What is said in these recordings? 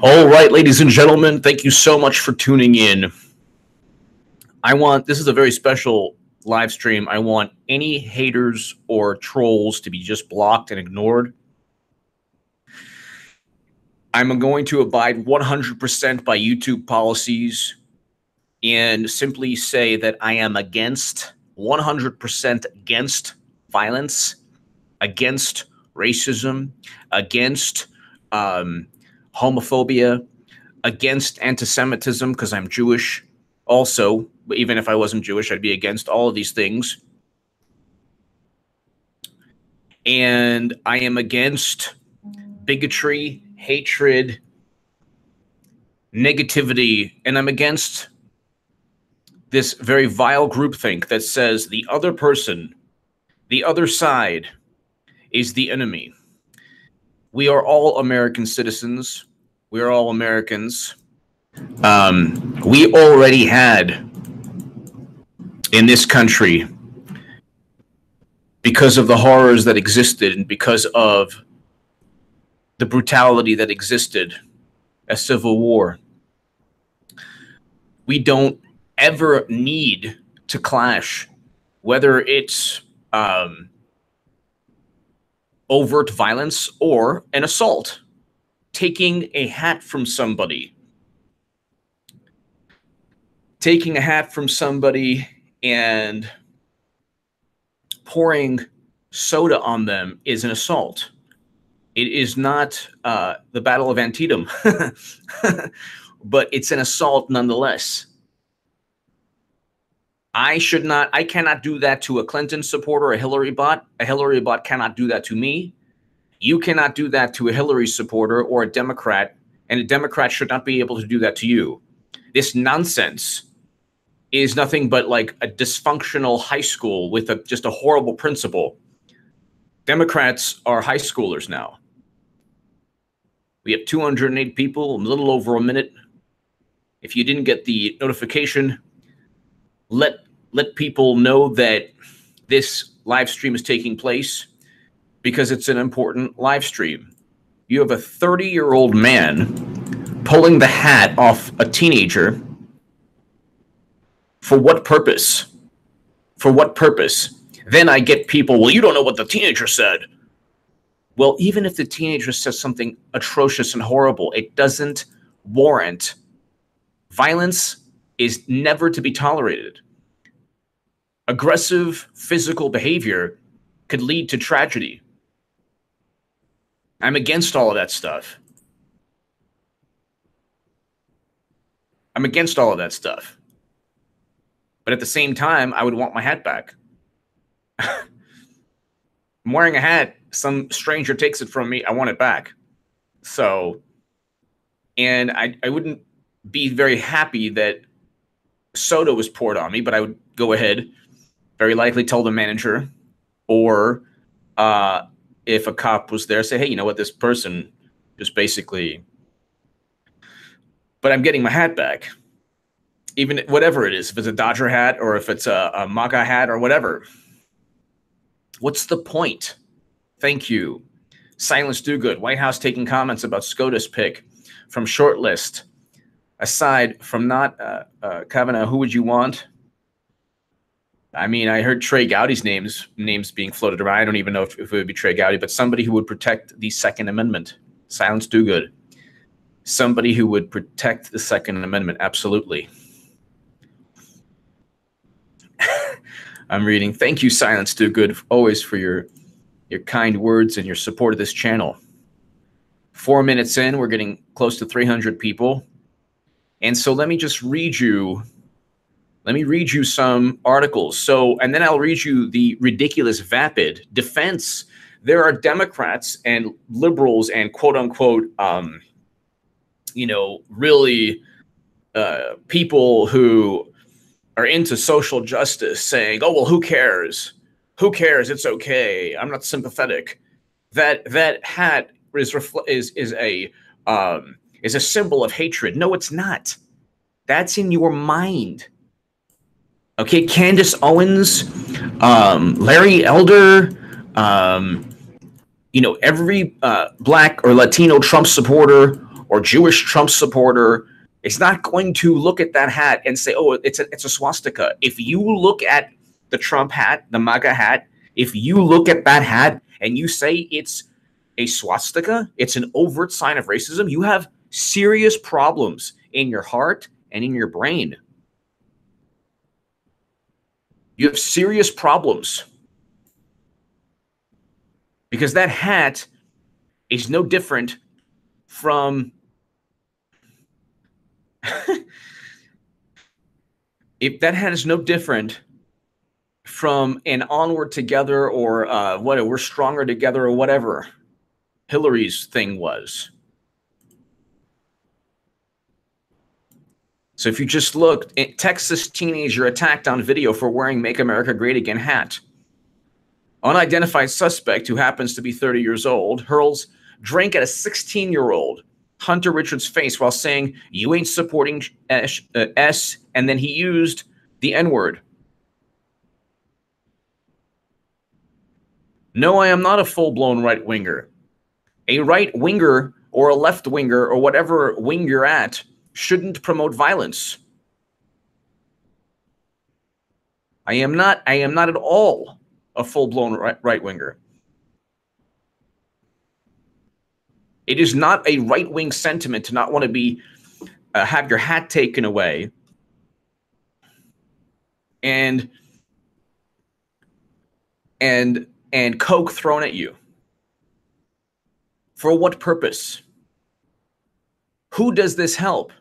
All right, ladies and gentlemen, thank you so much for tuning in. This is a very special live stream. I want any haters or trolls to be just blocked and ignored. I'm going to abide 100% by YouTube policies and simply say that I am 100% against violence, against racism, against homophobia, against anti-Semitism, because I'm Jewish also. But even if I wasn't Jewish, I'd be against all of these things. And I am against bigotry, hatred, negativity, and I'm against this very vile groupthink that says the other person, the other side, is the enemy. We are all American citizens. We are all Americans. We already had in this country, because of the horrors that existed and because of the brutality that existed, a civil war. We don't ever need to clash, whether it's overt violence or an assault. Taking a hat from somebody. Taking a hat from somebody and pouring soda on them is an assault. It is not the Battle of Antietam, but it's an assault nonetheless. I cannot do that to a Clinton supporter, a Hillary bot. A Hillary bot cannot do that to me. You cannot do that to a Hillary supporter or a Democrat, and a Democrat should not be able to do that to you. This nonsense is nothing but like a dysfunctional high school with just a horrible principal. Democrats are high schoolers now. We have 208 people, a little over a minute. If you didn't get the notification, let people know that this live stream is taking place because it's an important live stream. You have a 30-year-old man pulling the hat off a teenager. For what purpose? For what purpose? Then I get people, well, you don't know what the teenager said. Well, even if the teenager says something atrocious and horrible, it doesn't warrant. Violence is never to be tolerated. Aggressive physical behavior could lead to tragedy. I'm against all of that stuff. I'm against all of that stuff. But at the same time, I would want my hat back. I'm wearing a hat. Some stranger takes it from me. I want it back. So, and I wouldn't be very happy that soda was poured on me, but I would go ahead, very likely tell the manager, or if a cop was there, say, hey, you know what, this person just basically, but I'm getting my hat back. Even whatever it is, if it's a Dodger hat or if it's a MAGA hat or whatever. What's the point? Thank you. Silence Do Good. White House taking comments about SCOTUS pick from shortlist. Aside from not Kavanaugh, who would you want? I mean, I heard Trey Gowdy's names being floated around. I don't even know if it would be Trey Gowdy, but somebody who would protect the Second Amendment. Silence Do Good. Somebody who would protect the Second Amendment. Absolutely. I'm reading. Thank you, Silence Do Good, always for your kind words and your support of this channel. 4 minutes in, we're getting close to 300 people. And so let me just read you some articles. So, and then I'll read you the ridiculous, vapid defense. There are Democrats and liberals and quote unquote, really people who are into social justice saying, oh, well, who cares? Who cares? It's okay. I'm not sympathetic. That hat is a symbol of hatred. No, it's not. That's in your mind. Okay, Candace Owens, Larry Elder, you know, every Black or Latino Trump supporter or Jewish Trump supporter is not going to look at that hat and say, oh, it's a swastika. If you look at the Trump hat, the MAGA hat, if you look at that hat and you say it's a swastika, it's an overt sign of racism, you have serious problems in your heart and in your brain. You have serious problems. Because that hat is no different from if that hat is no different from an Onward Together or what, We're Stronger Together or whatever Hillary's thing was. So if you just look, Texas teenager attacked on video for wearing Make America Great Again hat. Unidentified suspect who happens to be 30 years old hurls drink at a 16-year-old Hunter Richards' face while saying, "You ain't supporting S," and then he used the N-word. No, I am not a full-blown right-winger. A right-winger or a left-winger or whatever wing you're at shouldn't promote violence. I am not at all a full-blown right-winger. It is not a right-wing sentiment to not want to be have your hat taken away and coke thrown at you. For what purpose? Who does this help?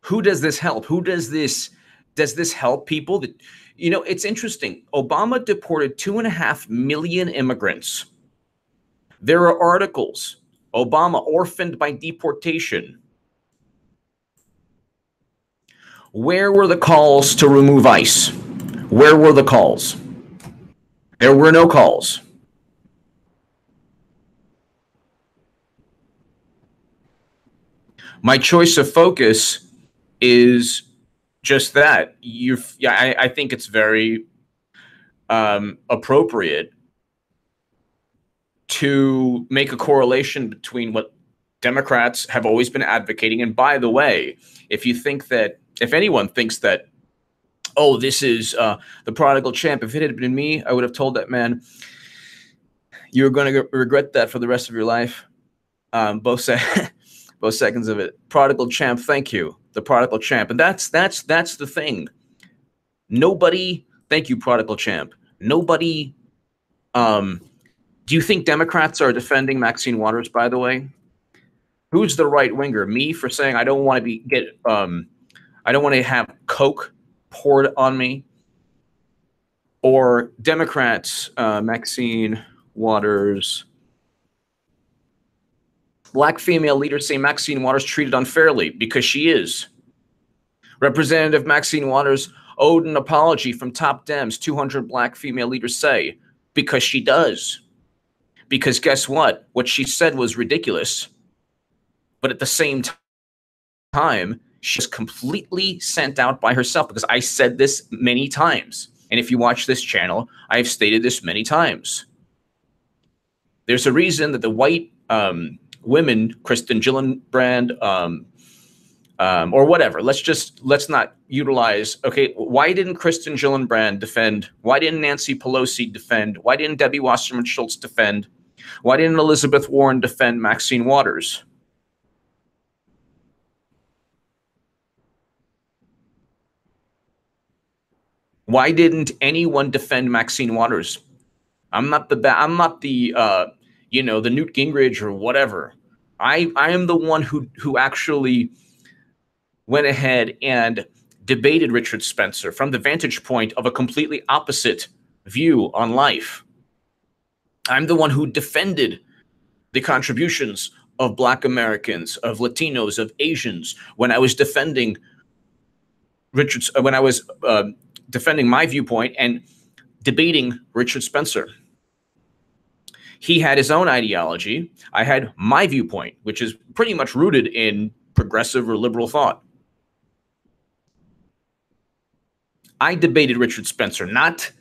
Who does this help? Who does this help people? That, you know, it's interesting. Obama deported 2.5 million immigrants. There are articles, Obama orphaned by deportation. Where were the calls to remove ICE? Where were the calls? There were no calls. My choice of focus is just that. I think it's very appropriate to make a correlation between what Democrats have always been advocating. And by the way, if anyone thinks that, oh, this is the prodigal champ, if it had been me, I would have told that man, you're going to regret that for the rest of your life. Both seconds of it. Prodigal champ, thank you. The prodigal champ. And that's the thing. Nobody, thank you, prodigal champ. Nobody, do you think Democrats are defending Maxine Waters, by the way? Who's the right winger? Me for saying I don't want to I don't want to have coke poured on me? Or Democrats, Maxine Waters, Black female leaders say Maxine Waters treated unfairly because she is. Representative Maxine Waters owed an apology from top Dems, 200 Black female leaders say, because she does. Because guess what? What she said was ridiculous. But at the same time, she's completely sent out by herself, because I said this many times. And if you watch this channel, I've stated this many times. There's a reason that the white women, Kristen Gillibrand, or whatever, let's not utilize, okay, why didn't Kristen Gillibrand defend? Why didn't Nancy Pelosi defend? Why didn't Debbie Wasserman Schultz defend? Why didn't Elizabeth Warren defend Maxine Waters? Why didn't anyone defend Maxine Waters? I'm not the you know, the Newt Gingrich or whatever. I am the one who actually went ahead and debated Richard Spencer from the vantage point of a completely opposite view on life. I'm the one who defended the contributions of Black Americans, of Latinos, of Asians when I was defending defending my viewpoint and debating Richard Spencer. He had his own ideology. I had my viewpoint, which is pretty much rooted in progressive or liberal thought. I debated Richard Spencer, not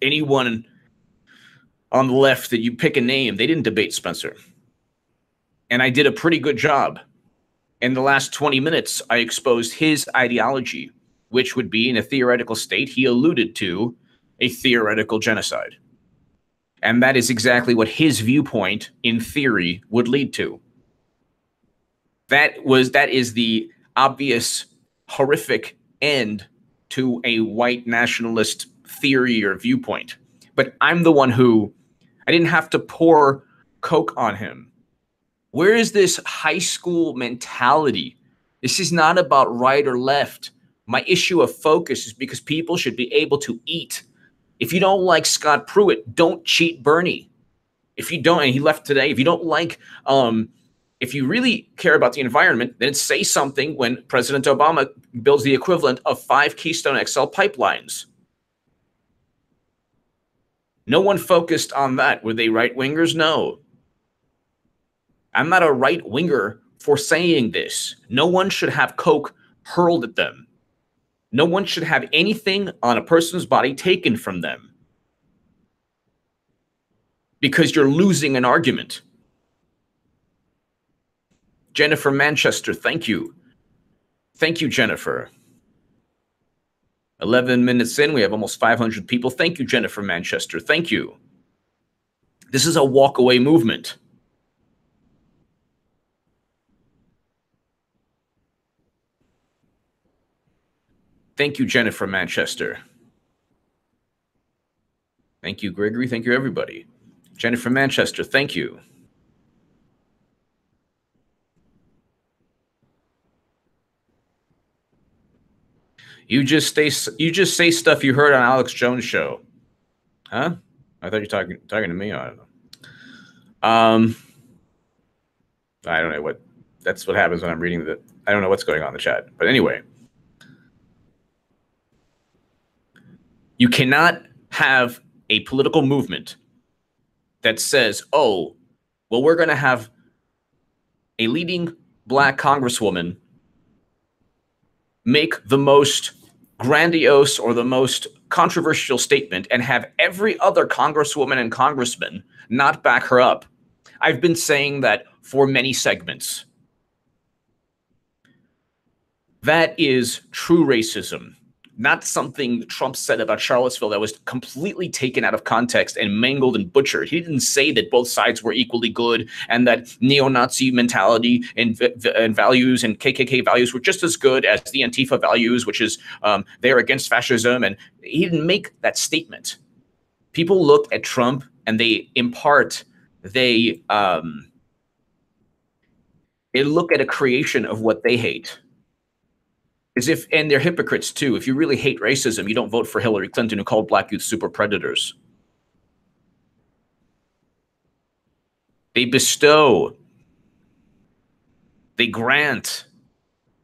anyone on the left that you pick a name, they didn't debate Spencer. And I did a pretty good job. In the last 20 minutes, I exposed his ideology, which would be, in a theoretical state, he alluded to a theoretical genocide. And that is exactly what his viewpoint, in theory, would lead to. That is the obvious, horrific end to a white nationalist theory or viewpoint. But I'm the one who, I didn't have to pour Coke on him. Where is this high school mentality? This is not about right or left. My issue of focus is because people should be able to eat. If you don't like Scott Pruitt, don't cheat Bernie. If you don't, and he left today, if you don't like, if you really care about the environment, then say something when President Obama builds the equivalent of 5 Keystone XL pipelines. No one focused on that. Were they right-wingers? No. I'm not a right-winger for saying this. No one should have Coke hurled at them. No one should have anything on a person's body taken from them because you're losing an argument. Jennifer Manchester, thank you. Thank you, Jennifer. 11 minutes in, we have almost 500 people. Thank you, Jennifer Manchester. Thank you. This is a walkaway movement. Thank you, Jennifer Manchester. Thank you, Gregory. Thank you, everybody. Jennifer Manchester, thank you. You just say stuff you heard on Alex Jones' show. Huh? I thought you were talking to me. I don't know. I don't know what. That's what happens when I'm reading the. I don't know what's going on in the chat. But anyway, you cannot have a political movement that says, "Oh, well, we're going to have a leading black congresswoman make the most grandiose or the most controversial statement and have every other congresswoman and congressman not back her up." I've been saying that for many segments. That is true racism, not something Trump said about Charlottesville that was completely taken out of context and mangled and butchered. He didn't say that both sides were equally good and that neo-Nazi mentality and values and KKK values were just as good as the Antifa values, which is they're against fascism. And he didn't make that statement. People look at Trump and they look at a creation of what they hate. As if, and they're hypocrites too. If you really hate racism, you don't vote for Hillary Clinton, who called black youth super predators. They bestow, they grant,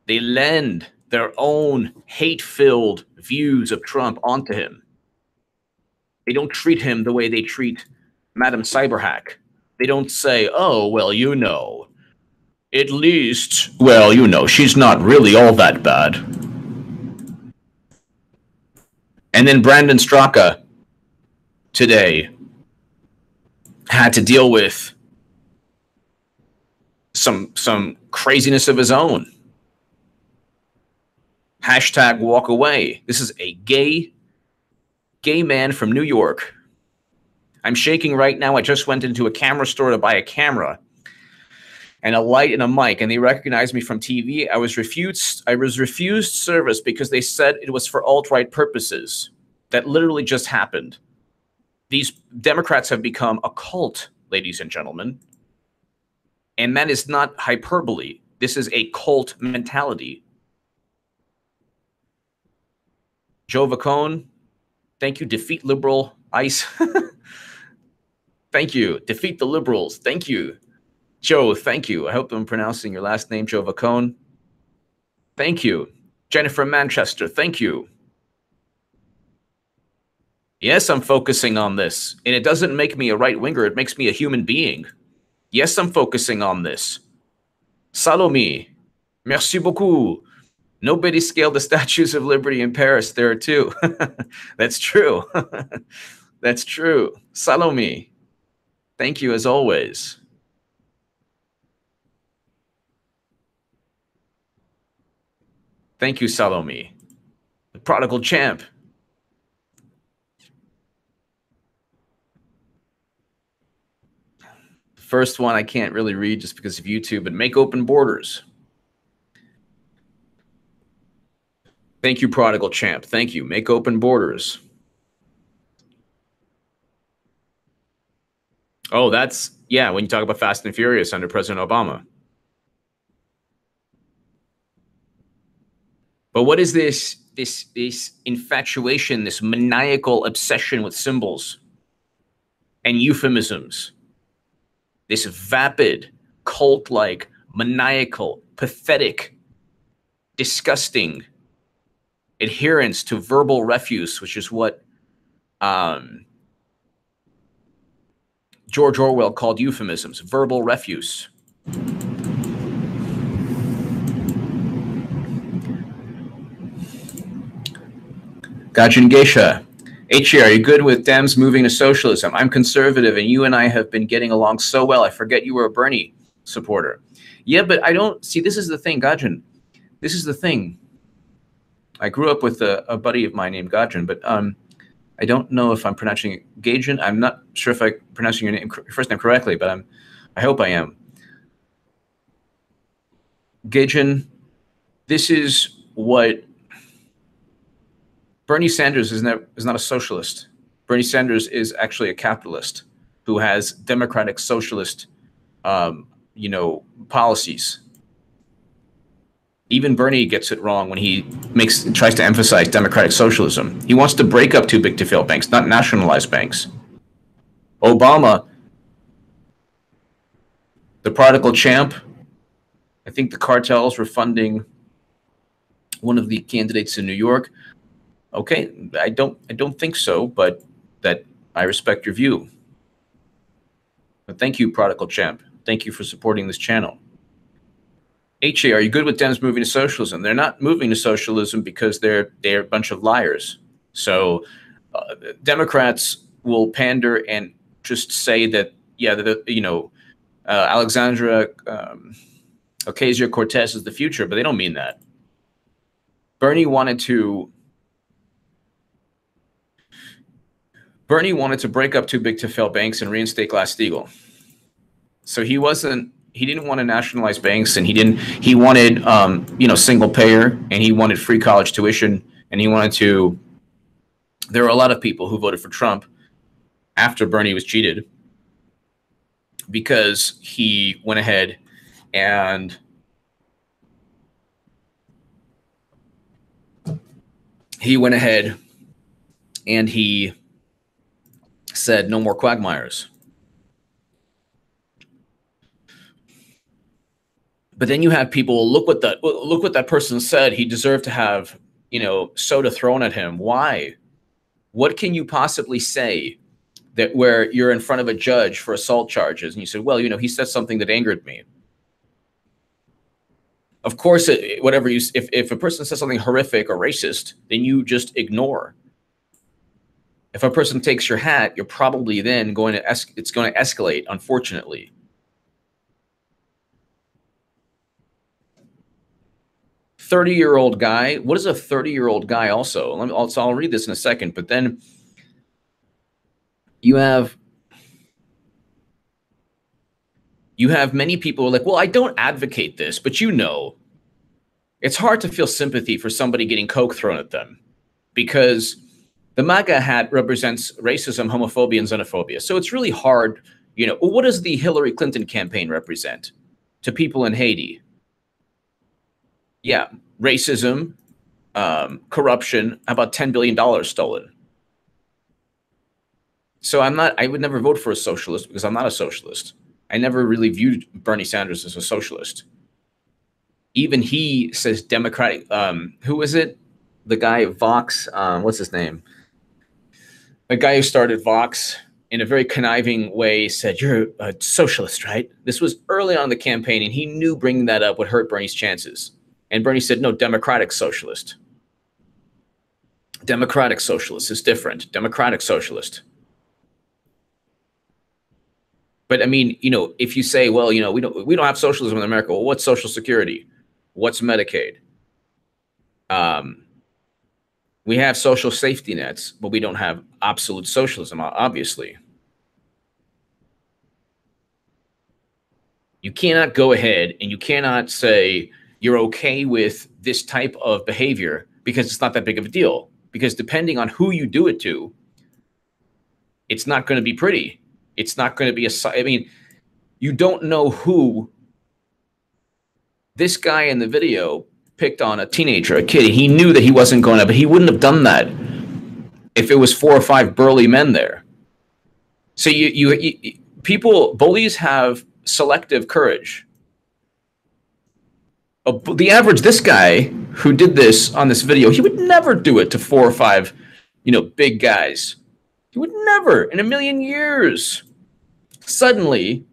they lend their own hate-filled views of Trump onto him. They don't treat him the way they treat Madam Cyberhack. They don't say, "Oh, well, you know, at least, well, you know, she's not really all that bad." And then Brandon Straka today had to deal with some craziness of his own. Hashtag walk away. This is a gay man from New York. I'm shaking right now. I just went into a camera store to buy a camera and a light and a mic, and they recognized me from TV. I was refused service because they said it was for alt-right purposes. That literally just happened. These Democrats have become a cult, ladies and gentlemen. And that is not hyperbole. This is a cult mentality. Joe Vacone, thank you. Defeat liberal ICE. Thank you. Defeat the liberals. Thank you. Joe, thank you. I hope I'm pronouncing your last name, Joe Vacone. Thank you. Jennifer Manchester, thank you. Yes, I'm focusing on this. And it doesn't make me a right-winger. It makes me a human being. Yes, I'm focusing on this. Salome, merci beaucoup. Nobody scaled the statues of liberty in Paris. There are two. That's true. That's true. Salome, thank you as always. Thank you, Salome. The prodigal champ. First one I can't really read just because of YouTube, but make open borders. Thank you, prodigal champ. Thank you. Make open borders. Oh, that's, yeah, when you talk about Fast and Furious under President Obama. But what is this infatuation, this maniacal obsession with symbols and euphemisms? This vapid, cult-like, maniacal, pathetic, disgusting adherence to verbal refuse, which is what George Orwell called euphemisms, verbal refuse. Gajin Geisha. HE, are you good with Dems moving to socialism? I'm conservative, and you and I have been getting along so well. I forget you were a Bernie supporter. Yeah, but I don't see. This is the thing, Gajin. This is the thing. I grew up with a buddy of mine named Gajin, but I don't know if I'm pronouncing it Gajin. I'm not sure if I'm pronouncing your first name correctly, but I hope I am. Gajin, this is what Bernie Sanders is not a socialist. Bernie Sanders is actually a capitalist who has democratic socialist, policies. Even Bernie gets it wrong when he tries to emphasize democratic socialism. He wants to break up too big to fail banks, not nationalize banks. Obama, the prodigal champ, I think the cartels were funding one of the candidates in New York. Okay, I don't think so, but that I respect your view. But thank you, prodigal champ. Thank you for supporting this channel. HA, are you good with Dems moving to socialism? They're not moving to socialism because they're a bunch of liars. So Democrats will pander and just say that, yeah, Alexandria Ocasio-Cortez is the future, but they don't mean that. Bernie wanted to break up too big to fail banks and reinstate Glass-Steagall. So he didn't want to nationalize banks, and he wanted single payer, and he wanted free college tuition, and there were a lot of people who voted for Trump after Bernie was cheated because he went ahead and he said no more quagmires. But then you have people, look what that person said. He deserved to have, soda thrown at him. Why? What can you possibly say that where you're in front of a judge for assault charges and you said, well, he said something that angered me? Of course, if a person says something horrific or racist, then you just ignore. If a person takes your hat, you're probably then it's going to escalate, unfortunately. "30-year-old guy." What is a 30-year-old guy also? I'll read this in a second, but then you have many people who are like, well, I don't advocate this, but it's hard to feel sympathy for somebody getting Coke thrown at them because the MAGA hat represents racism, homophobia, and xenophobia. So it's really hard, what does the Hillary Clinton campaign represent to people in Haiti? Yeah, racism, corruption, about $10 billion stolen. So I would never vote for a socialist because I'm not a socialist. I never really viewed Bernie Sanders as a socialist. Even he says democratic, who is it? The guy at Vox, what's his name? The guy who started Vox in a very conniving way said, you're a socialist, right? This was early on in the campaign, and he knew bringing that up would hurt Bernie's chances. And Bernie said, no, democratic socialist. Democratic socialist is different. Democratic socialist. But I mean, you know, if you say, well, you know, we don't have socialism in America. Well, what's Social Security? What's Medicaid? We have social safety nets, but we don't have absolute socialism, obviously. You cannot go ahead and you cannot say you're okay with this type of behavior because it's not that big of a deal. Because depending on who you do it to, it's not going to be pretty. It's not going to be I mean, you don't know who this guy in the video picked on, a teenager, a kid. He knew that he wasn't going to, but he wouldn't have done that if it was 4 or 5 burly men there. So bullies have selective courage. The average, this guy who did this on this video, he would never do it to 4 or 5, you know, big guys. He would never in a million years. Suddenly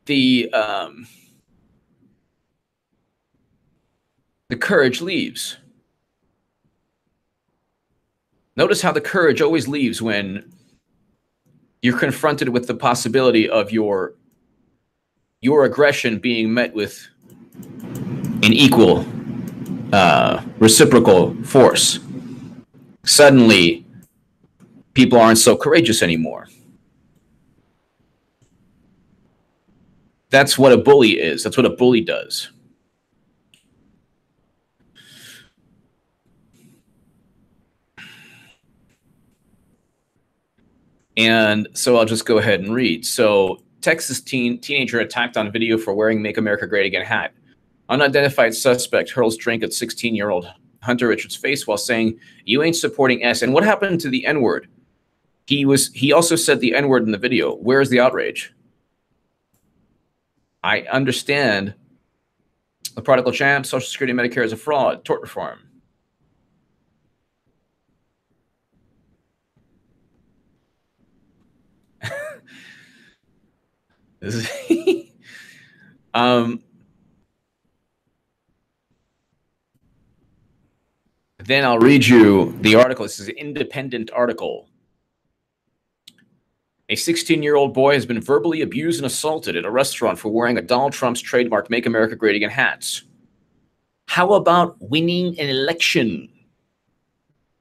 the courage leaves. Notice how the courage always leaves when you're confronted with the possibility of your aggression being met with an equal, reciprocal force. Suddenly, people aren't so courageous anymore. That's what a bully is. That's what a bully does. And so I'll just go ahead and read. So Texas teenager attacked on video for wearing Make America Great Again hat. Unidentified suspect hurls drink at 16-year-old Hunter Richards' face while saying, "You ain't supporting S." And what happened to the N-word? He also said the N-word in the video. Where is the outrage? I understand the prodigal champ, Social Security, Medicare is a fraud, tort reform. This is then I'll read you the article. This is an independent article. A 16-year-old boy has been verbally abused and assaulted at a restaurant for wearing a Donald Trump's trademark Make America Great Again hats. How about winning an election?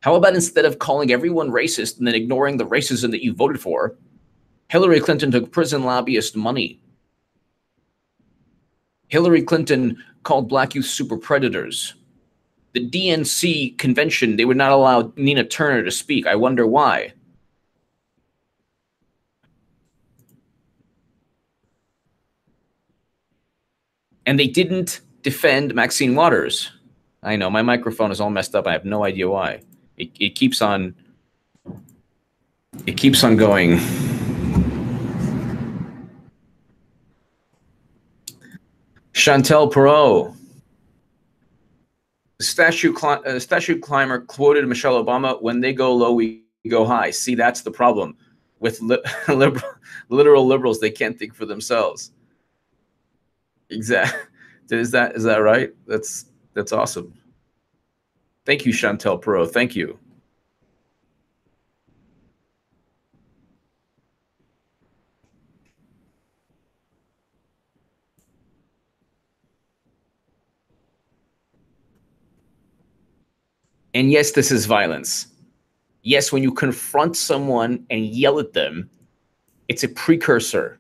How about instead of calling everyone racist and then ignoring the racism that you voted for, Hillary Clinton took prison lobbyist money. Hillary Clinton called black youth super predators. The DNC convention, they would not allow Nina Turner to speak. I wonder why. And they didn't defend Maxine Waters. I know, my microphone is all messed up. I have no idea why. It keeps on going. Chantel Perot. Statue climber quoted Michelle Obama, "When they go low, we go high." See, that's the problem with literal liberals. They can't think for themselves. Exactly. Is that right? That's awesome. Thank you, Chantel Perot. Thank you. And yes, this is violence. Yes, when you confront someone and yell at them, it's a precursor,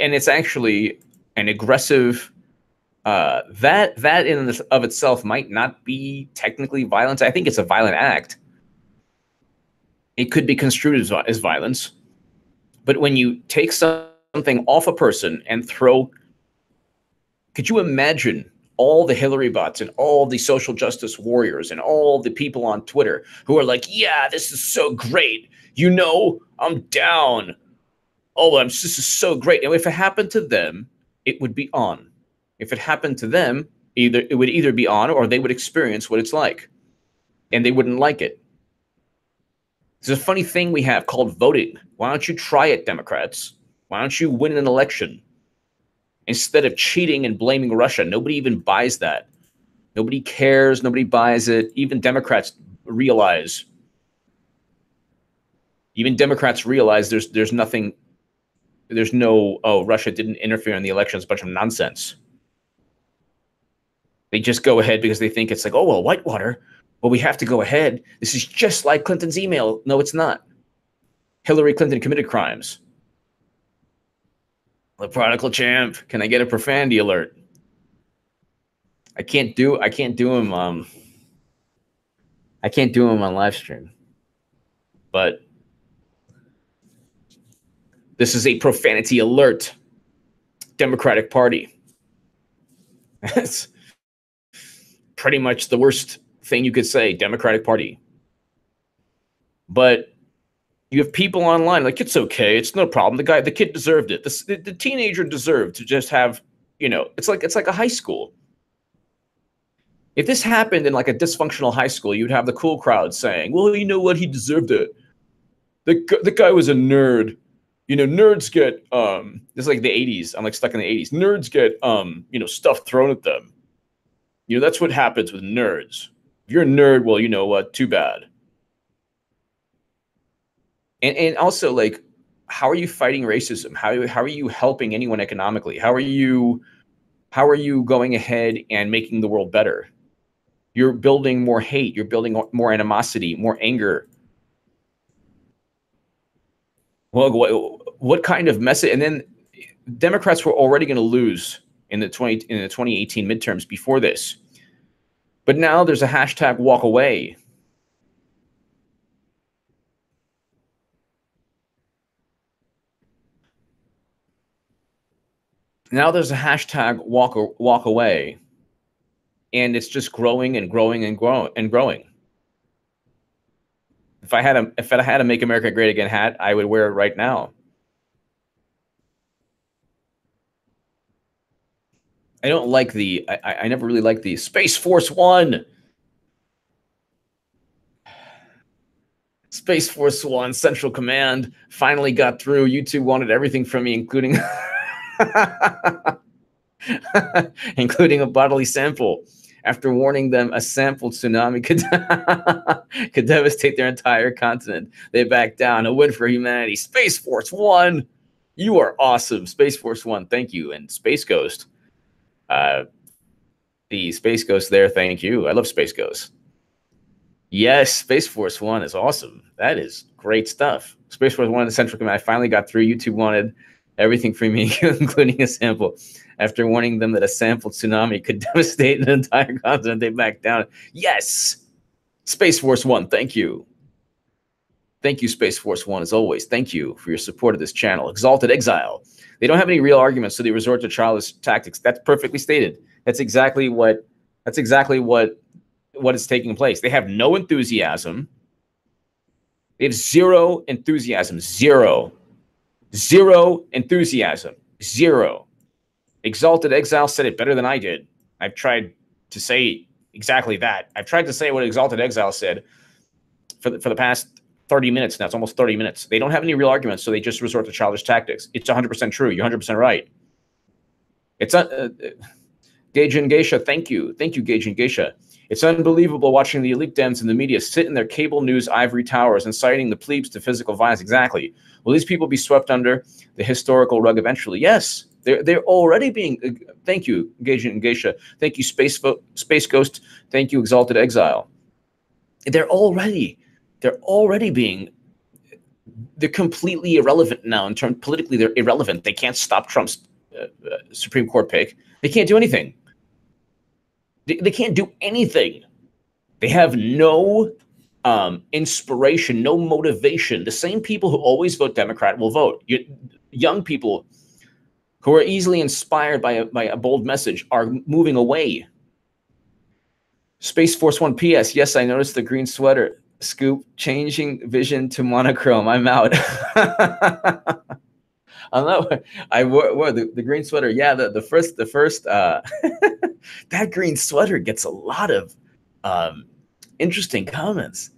and it's actually an aggressive. That in and of itself might not be technically violence. I think it's a violent act. It could be construed as violence, but when you take something off a person and throw, could you imagine all the Hillary bots and all the social justice warriors and all the people on Twitter who are like, "Yeah, this is so great. You know, I'm down. Oh, this is so great." And if it happened to them, it would be on. If it happened to them, it would either be on or they would experience what it's like, and they wouldn't like it. There's a funny thing we have called voting. Why don't you try it, Democrats? Why don't you win an election? Instead of cheating and blaming Russia, nobody even buys that. Nobody cares. Nobody buys it. Even Democrats realize Even Democrats realize there's nothing, there's no, oh, Russia didn't interfere in the election. It's a bunch of nonsense. They just go ahead because they think it's like, oh, well, Whitewater, well, we have to go ahead. This is just like Clinton's email. No, it's not. Hillary Clinton committed crimes. The prodigal champ. Can I get a profanity alert? I can't do him. I can't do him on live stream. But this is a profanity alert. Democratic Party. That's pretty much the worst thing you could say, Democratic Party. But you have people online like, it's okay, it's no problem. The kid deserved it. The teenager deserved to just have, you know, it's like a high school. If this happened in like a dysfunctional high school, you'd have the cool crowd saying, well, you know what, he deserved it. The guy was a nerd. You know, nerds get it's like the 80s. I'm like stuck in the 80s. Nerds get you know, stuff thrown at them. You know, that's what happens with nerds. If you're a nerd, well, you know what, too bad. And also, like, how are you fighting racism? How are you helping anyone economically? How are you going ahead and making the world better? You're building more hate. You're building more animosity, more anger. Well, what kind of message? And then Democrats were already going to lose in the 2018 midterms before this, but now there's a hashtag walk away. Now there's a hashtag walk away, and it's just growing and growing and growing. If I had a Make America Great Again hat, I would wear it right now. I don't like the, I never really liked the Space Force One. Space Force One, Central Command, finally got through. YouTube wanted everything from me, including including a bodily sample. After warning them a sample tsunami could devastate their entire continent, they backed down. A win for humanity. Space Force One, you are awesome. Space Force One, thank you. And Space Ghost, the Space Ghost there, thank you. I love Space Ghost. Yes, Space Force One is awesome. That is great stuff. Space Force One, the Central Command, I finally got through. YouTube wanted everything from me, including a sample. After warning them that a sample tsunami could devastate an entire continent, they backed down. Yes, Space Force One, thank you. Thank you, Space Force One, as always. Thank you for your support of this channel. Exalted Exile. They don't have any real arguments, so they resort to childish tactics. That's perfectly stated. That's exactly what is taking place. They have no enthusiasm. They have zero enthusiasm. Zero enthusiasm. Zero. Exalted Exile said it better than I did. I've tried to say exactly that. I've tried to say what Exalted Exile said for the past 30 minutes now. It's almost 30 minutes. They don't have any real arguments, so they just resort to childish tactics. It's 100% true. You're 100% right. It's Gage and Geisha, thank you. Thank you, Gage and Geisha. It's unbelievable watching the elite Dems in the media sit in their cable news ivory towers inciting the plebes to physical violence. Exactly. Will these people be swept under the historical rug eventually? Yes. They're already being, thank you, Gage and Geisha. Thank you, Space Ghost. Thank you, Exalted Exile. They're already being, they're completely irrelevant now in terms, politically, they're irrelevant. They can't stop Trump's Supreme Court pick. They can't do anything. They can't do anything. They have no inspiration, no motivation. The same people who always vote Democrat will vote. Young people who are easily inspired by a bold message are moving away. Space Force One PS. Yes, I noticed the green sweater. Scoop, changing vision to monochrome. I'm out. I wore the green sweater. Yeah, the first that green sweater gets a lot of interesting comments.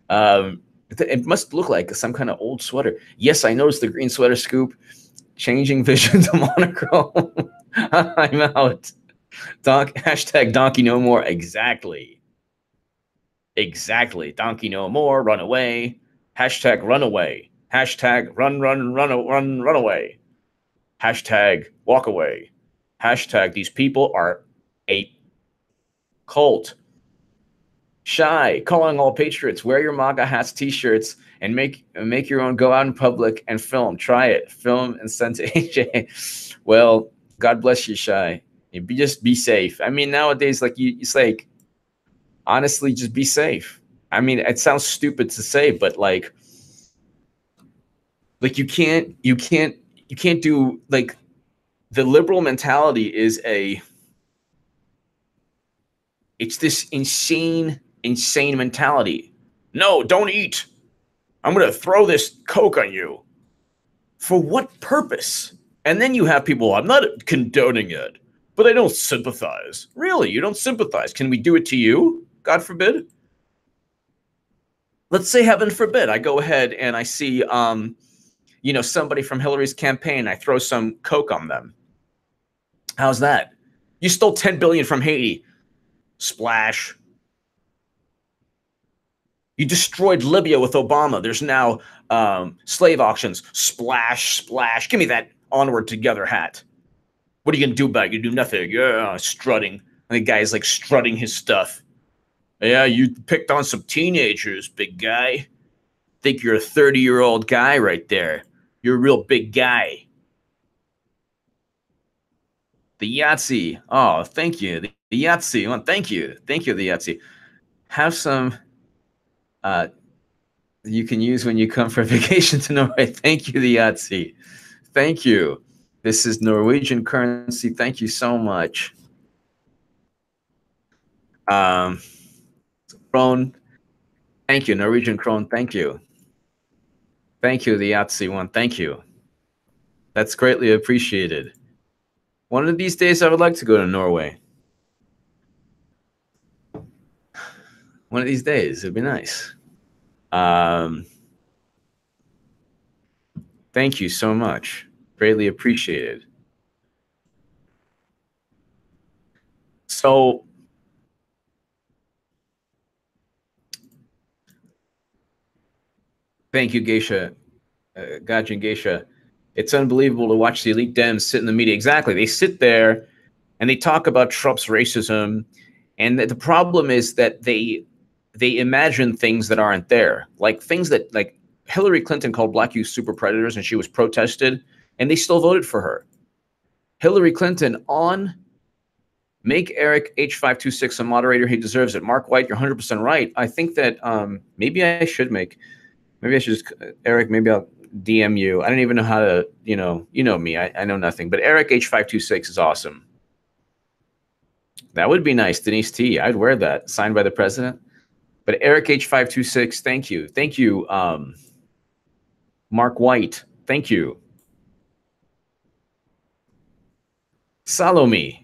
It must look like some kind of old sweater. Yes, I noticed the green sweater. Scoop, changing vision to monochrome. I'm out. Hashtag donkey no more. Exactly. Donkey no more. Run away. Hashtag runaway. Hashtag run away. Hashtag walk away. Hashtag these people are a cult. Shy, calling all patriots, wear your MAGA hats, t-shirts, and make your own, go out in public and film. Try it. Film and send to AJ. Well, God bless you, Shy. Just be safe. I mean, nowadays, like it's like, honestly, just be safe. I mean, it sounds stupid to say, but like you can't do, like, the liberal mentality is it's this insane mentality. No, don't eat. I'm going to throw this Coke on you. For what purpose? And then you have people, I'm not condoning it, but I don't sympathize. Really? You don't sympathize? Can we do it to you? God forbid. Let's say, heaven forbid, I go ahead and I see, you know, somebody from Hillary's campaign. I throw some Coke on them. How's that? You stole 10 billion from Haiti. Splash. You destroyed Libya with Obama. There's now slave auctions. Splash, splash. Give me that onward together hat. What are you going to do about it? You do nothing. Yeah, strutting. And the guy's like strutting his stuff. Yeah, you picked on some teenagers, big guy. Think you're a 30-year-old guy right there. You're a real big guy. The Yahtzee. Oh, thank you. The Yahtzee. Well, thank you. Thank you, the Yahtzee. Have some you can use when you come for vacation to Norway. Thank you, the Yahtzee. Thank you. This is Norwegian currency. Thank you so much. Krone. Thank you, Norwegian krone. Thank you. Thank you, the Yahtzee one. Thank you. That's greatly appreciated. One of these days, I would like to go to Norway. One of these days, it'd be nice. Thank you so much. Greatly appreciated. So, thank you, Geisha. Gajin Geisha. It's unbelievable to watch the elite Dems sit in the media. Exactly. They sit there and they talk about Trump's racism. And the problem is that they imagine things that aren't there. Like things that, like, Hillary Clinton called black youth super predators and she was protested and they still voted for her. Hillary Clinton on make Eric H526 a moderator. He deserves it. Mark White, you're 100% right. I think that maybe I should just, Eric, maybe I'll DM you. I don't even know how to, you know me. I know nothing. But Eric H526 is awesome. That would be nice. Denise T. I'd wear that. Signed by the president. But Eric H526, thank you. Thank you, Mark White. Thank you. Salome.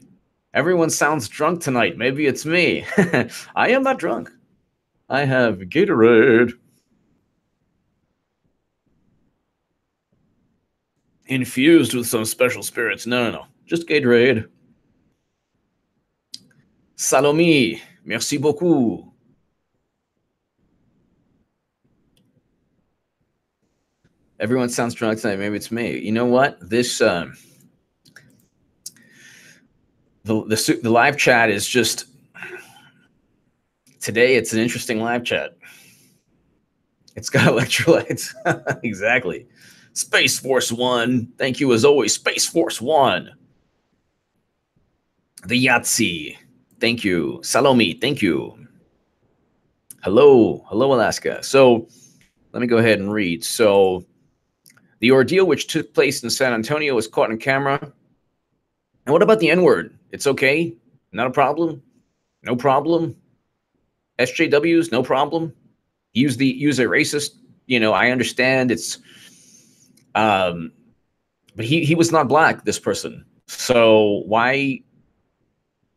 Everyone sounds drunk tonight. Maybe it's me. I am not drunk. I have Gatorade. Infused with some special spirits. No. Just Gatorade. Salome. Merci beaucoup. Everyone sounds drunk tonight. Maybe it's me. You know what? This the live chat is just, today it's an interesting live chat. It's got electrolytes. Exactly. Space Force One. Thank you as always, Space Force One. The Yahtzee. Thank you. Salome. Thank you. Hello, Alaska. So let me go ahead and read. So the ordeal which took place in San Antonio was caught on camera. And what about the N-word? It's okay. Not a problem. No problem. SJWs, no problem. Use a racist. You know, I understand it's. But he was not black. This person. So why?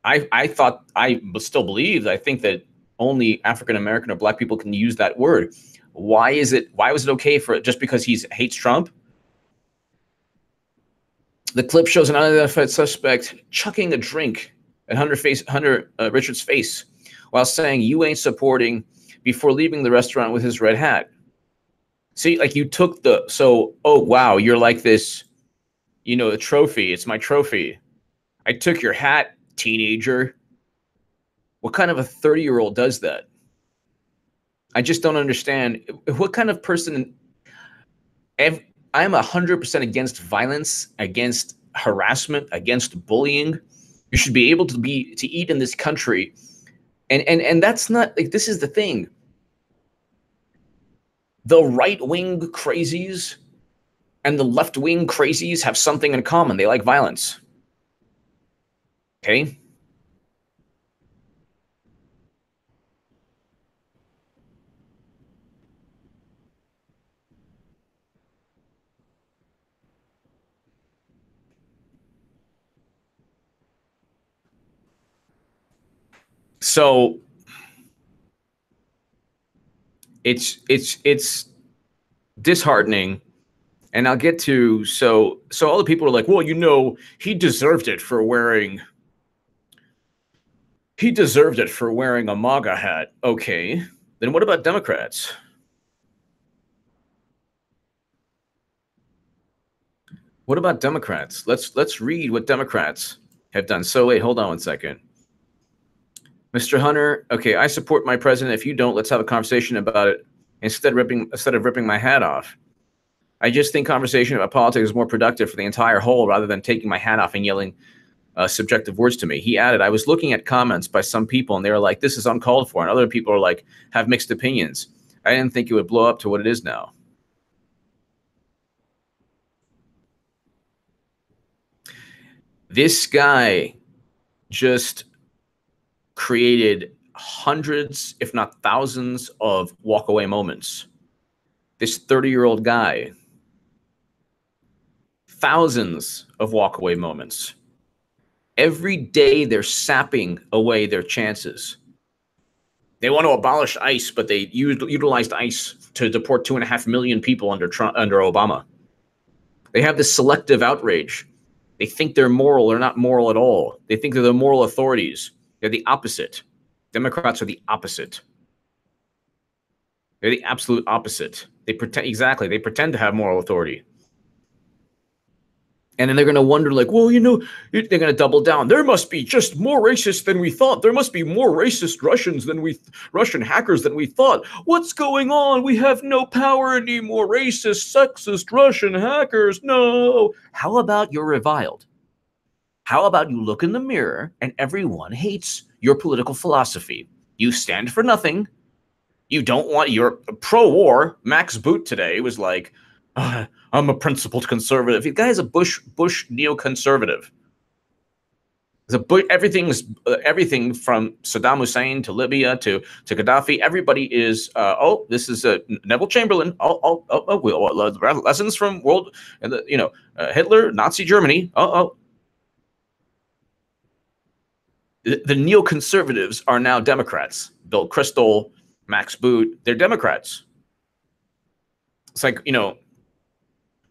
I thought, I still believe. I think that only African American or black people can use that word. Why was it okay for just because he hates Trump? The clip shows an unidentified suspect chucking a drink at Hunter Richards' face while saying, "You ain't supporting," before leaving the restaurant with his red hat. See, like you took oh wow, you're like this, a trophy. It's my trophy. I took your hat, teenager. What kind of a 30-year-old does that? I just don't understand. What kind of person? I'm 100% against violence, against harassment, against bullying. You should be able to eat in this country, and that's not like, this is the thing. The right-wing crazies and the left-wing crazies have something in common. They like violence. Okay? So it's disheartening. And I'll get to, so all the people are like, well, he deserved it for wearing a MAGA hat. Okay. Then what about Democrats? What about Democrats? Let's read what Democrats have done. So wait, hold on one second. Mr. Hunter, okay, I support my president. If you don't, let's have a conversation about it instead of ripping my hat off. I just think conversation about politics is more productive for the entire whole rather than taking my hat off and yelling subjective words to me. He added, I was looking at comments by some people and they were like, this is uncalled for. And other people are like, have mixed opinions. I didn't think it would blow up to what it is now. This guy just created hundreds, if not thousands, of walkaway moments. This 30-year-old guy, thousands of walkaway moments. Every day they're sapping away their chances. They want to abolish ICE, but they utilized ICE to deport 2.5 million people under Obama. They have this selective outrage. They think they're moral. They're not moral at all. They think they're the moral authorities. They're the opposite. Democrats are the opposite. They're the absolute opposite. They pretend to have moral authority. And then they're going to wonder, like, well, they're going to double down. There must be just more racists than we thought. There must be more racist Russian hackers than we thought. What's going on? We have no power anymore. Racist, sexist Russian hackers. No. How about you're reviled? How about you look in the mirror and everyone hates your political philosophy? You stand for nothing. You don't want, you're pro-war. Max Boot today was like, I'm a principled conservative. The guy is a Bush neoconservative. Everything from Saddam Hussein to Libya to Gaddafi. Everybody is this is Neville Chamberlain. Lessons from Hitler, Nazi Germany. The neoconservatives are now Democrats. Bill Kristol, Max Boot, they're Democrats. It's like,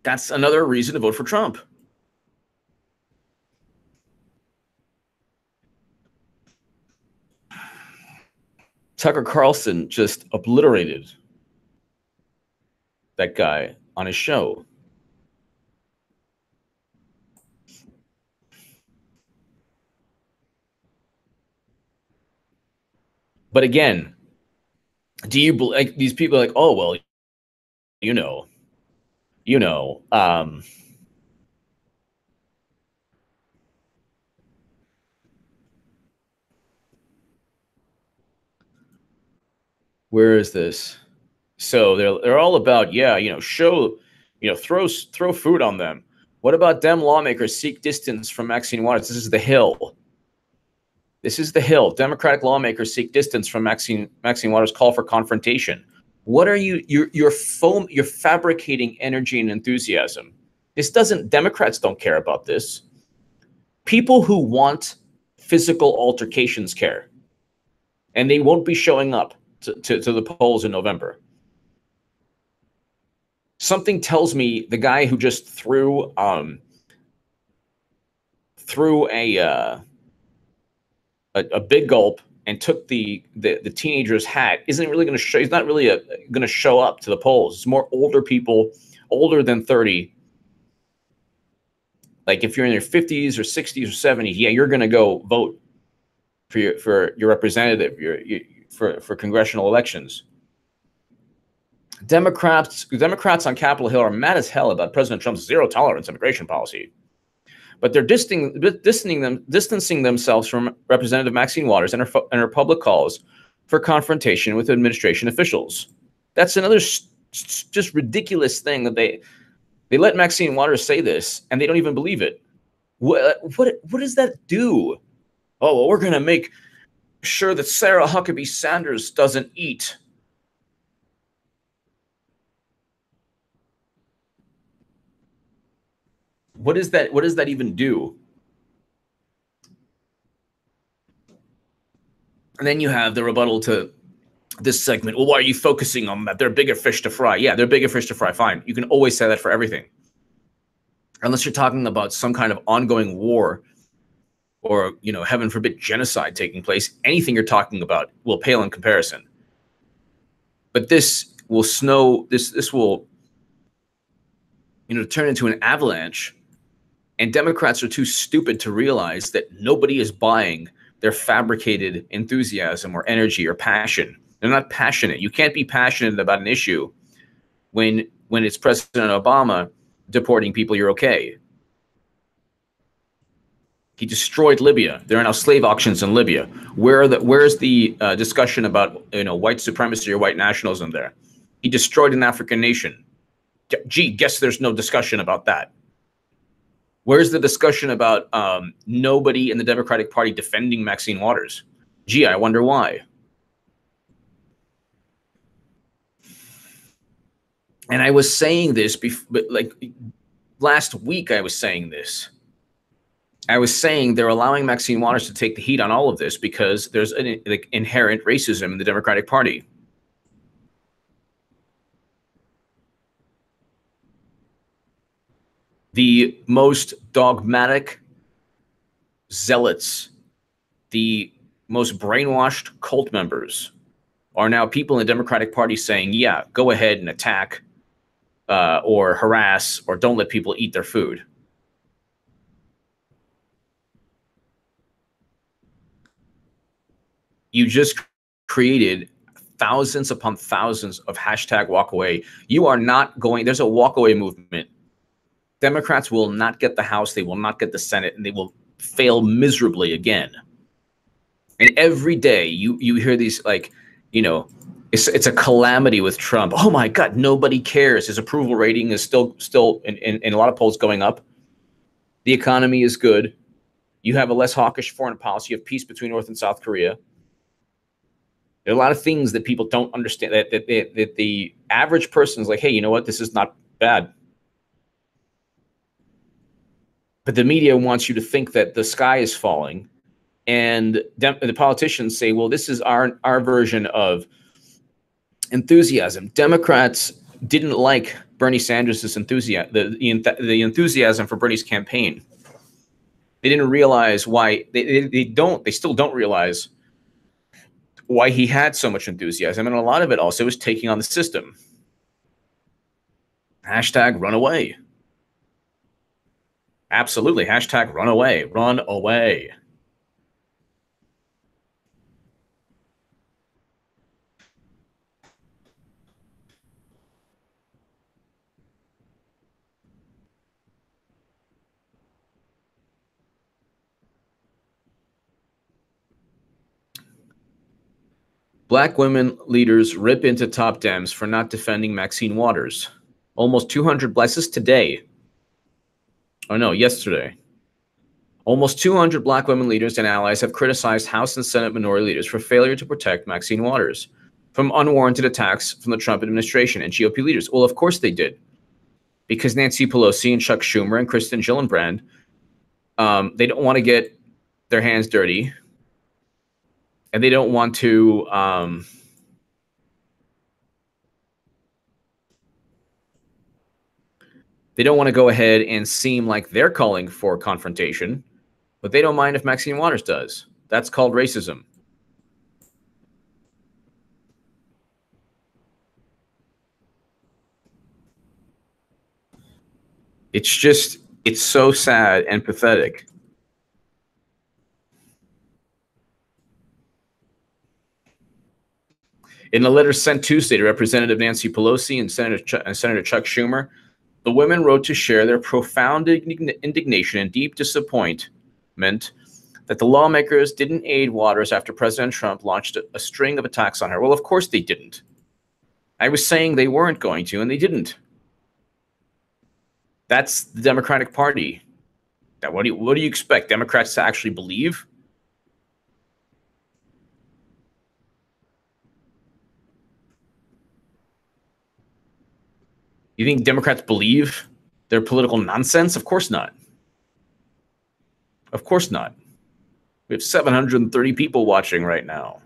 that's another reason to vote for Trump. Tucker Carlson just obliterated that guy on his show. But again, do you like these people are like, oh, well, where is this? So they're all about, throw food on them. What about Dem lawmakers seek distance from Maxine Waters? This is the Hill. This is the Hill. Democratic lawmakers seek distance from Maxine Waters' call for confrontation. What are you're fabricating energy and enthusiasm. Democrats don't care about this. People who want physical altercations care. And they won't be showing up to the polls in November. Something tells me the guy who just threw a big gulp and took the teenager's hat isn't really going to show. He's not really going to show up to the polls. It's more older people, older than 30. Like if you're in your 50s or 60s or 70s, yeah, you're going to go vote for your representative, for congressional elections. Democrats on Capitol Hill are mad as hell about President Trump's zero tolerance immigration policy, but they're distancing themselves from Representative Maxine Waters and her public calls for confrontation with administration officials. That's another just ridiculous thing that they let Maxine Waters say this and they don't even believe it. What does that do? Oh, well, we're going to make sure that Sarah Huckabee Sanders doesn't eat. What does that even do? And then you have the rebuttal to this segment. Well, why are you focusing on that? They're bigger fish to fry. Yeah, they're bigger fish to fry. Fine. You can always say that for everything. Unless you're talking about some kind of ongoing war or, heaven forbid, genocide taking place, anything you're talking about will pale in comparison. But this will this will, turn into an avalanche. And Democrats are too stupid to realize that nobody is buying their fabricated enthusiasm or energy or passion. They're not passionate. You can't be passionate about an issue when it's President Obama deporting people. You're okay. He destroyed Libya. There are now slave auctions in Libya. Where's the discussion about white supremacy or white nationalism there? He destroyed an African nation. Gee, guess there's no discussion about that. Where's the discussion about nobody in the Democratic Party defending Maxine Waters? Gee, I wonder why. And I was saying this like last week. I was saying this. I was saying they're allowing Maxine Waters to take the heat on all of this because there's an inherent racism in the Democratic Party. The most dogmatic zealots, the most brainwashed cult members are now people in the Democratic Party saying, yeah, go ahead and attack or harass or don't let people eat their food. You just created thousands upon thousands of hashtag walkaway. You are not going, there's a walkaway movement. Democrats will not get the House, they will not get the Senate, and they will fail miserably again. And every day you hear these it's a calamity with Trump. Oh my God, nobody cares. His approval rating is still in a lot of polls going up. The economy is good. You have a less hawkish foreign policy. You have peace between North and South Korea. There are a lot of things that people don't understand, that the average person is like, hey, you know what? This is not bad. But the media wants you to think that the sky is falling. And the politicians say, well, this is our version of enthusiasm. Democrats didn't like Bernie Sanders' enthusiasm, the enthusiasm for Bernie's campaign. They didn't realize why, they still don't realize why he had so much enthusiasm. And a lot of it also was taking on the system. Hashtag run away. Absolutely. Hashtag run away. Run away. Black women leaders rip into top Dems for not defending Maxine Waters. Almost 200 blesses today. Oh no, yesterday. Almost 200 black women leaders and allies have criticized House and Senate minority leaders for failure to protect Maxine Waters from unwarranted attacks from the Trump administration and GOP leaders. Well, of course they did. Because Nancy Pelosi and Chuck Schumer and Kristen Gillibrand, they don't want to get their hands dirty. And they don't want to go ahead and seem like they're calling for confrontation, but they don't mind if Maxine Waters does. That's called racism. It's so sad and pathetic. In a letter sent Tuesday to Representative Nancy Pelosi and Senator Chuck Schumer, the women wrote to share their profound indignation and deep disappointment that the lawmakers didn't aid Waters after President Trump launched a string of attacks on her. Well, of course they didn't. I was saying they weren't going to, and they didn't. That's the Democratic Party. Now, what do you expect Democrats to actually believe? You think Democrats believe their political nonsense? Of course not. Of course not. We have 730 people watching right now.